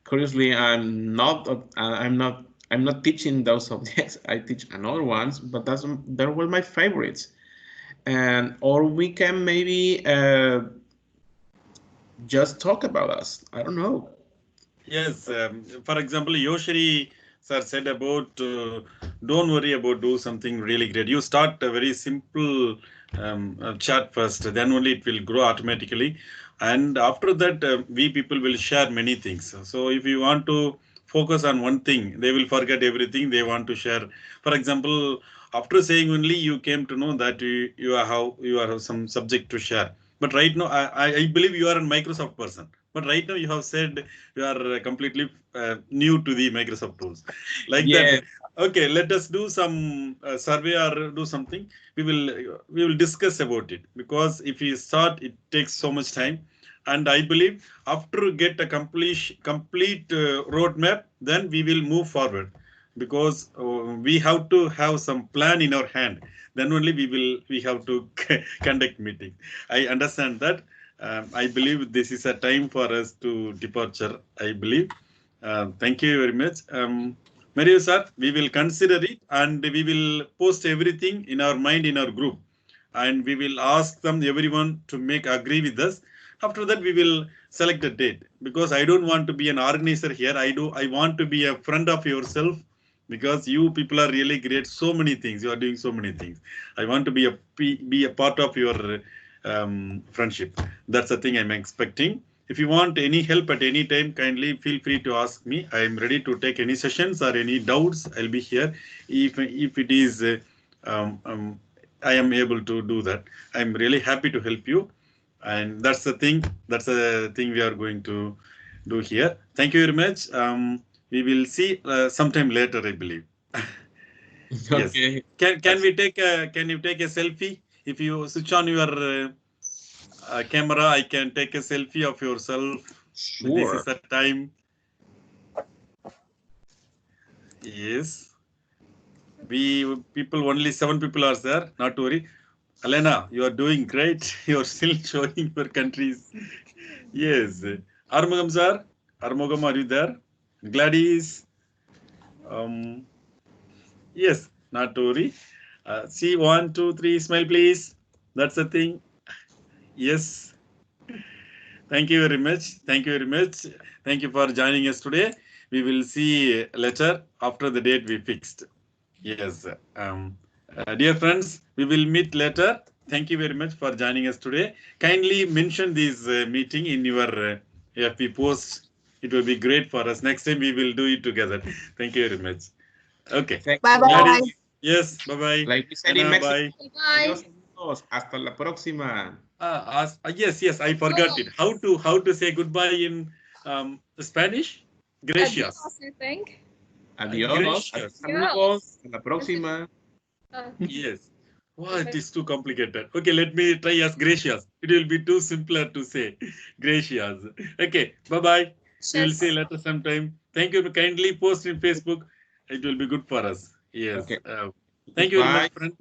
Curiously, I'm not teaching those subjects. I teach another ones, but they were my favorites. And or we can maybe just talk about us. I don't know. Yes, for example, Yoshiri sir said about don't worry about do something really great. You start a very simple chat first, then only it will grow automatically. And after that, we people will share many things. So if you want to focus on one thing, they will forget everything they want to share. For example, after saying only, you came to know that you are some subject to share. But right now, I believe you are a Microsoft person. But right now, you have said you are completely new to the Microsoft tools, like Yeah. that. Okay, let us do some survey or do something. We will discuss about it because if we start, it takes so much time. And I believe after get a complete roadmap, then we will move forward because we have to have some plan in our hand. Then only we have to conduct meeting. I understand that. I believe this is a time for us to departure. I believe. Thank you very much. Mario sir, we will consider it and we will post everything in our mind in our group, and we will ask them everyone to make agree with us. After that, we will select a date, because I don't want to be an organizer here. I want to be a friend of yourself, because you people are really great. So many things you are doing, so many things. I want to be a part of your friendship. That's the thing I'm expecting. If you want any help at any time, kindly feel free to ask me. I am ready to take any sessions or any doubts. I'll be here. If it is, I am able to do that. I'm really happy to help you, and that's the thing. That's the thing we are going to do here. Thank you very much. We will see sometime later, I believe. Yes. Okay. Can we take can you take a selfie? If you switch on your camera, I can take a selfie of yourself. Sure. This is the time. Yes. We people, only 7 people are there. Not to worry. Elena, you are doing great. You are still showing your countries. Yes. Armugam sir. Armugam, are you there? Gladys. Yes, not to worry. See, 1, 2, 3, smile, please. That's the thing. Yes. Thank you very much. Thank you very much. Thank you for joining us today. We will see later after the date we fixed. Yes. Dear friends, we will meet later. Thank you very much for joining us today. Kindly mention this meeting in your FB post. It will be great for us. Next time we will do it together. Thank you very much. Okay. Thank Bye you. bye. Gladys, yes, bye-bye. Like we said in Anna, Mexico, bye. Bye. adios amigos, hasta la próxima. Yes, I forgot it. How to say goodbye in Spanish? Gracias. Adios, I think. Adios, Gracious. amigos, hasta la próxima. Yes. Wow, it is too complicated. Okay, let me try as gracious. It will be too simpler to say. Gracious. Okay, bye-bye. We will see you later sometime. Thank you. Kindly post in Facebook. It will be good for us. Yes. Okay. Thank you very Goodbye. much, friend.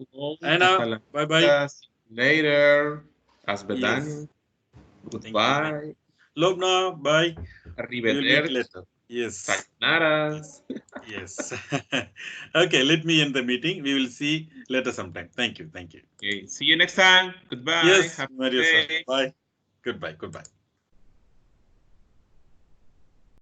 Hasta Anna, la bye-bye. vista. See you later. Yes. Asbedani. Thank you. Goodbye. Lobna, bye. We will meet Arrivederci. later. Yes. Sayonara. Yes. Okay, let me end the meeting. We will see later sometime. Thank you. Thank you. Okay. See you next time. Goodbye. Yes, Have a Mario good sir. day. Bye. Goodbye. Goodbye.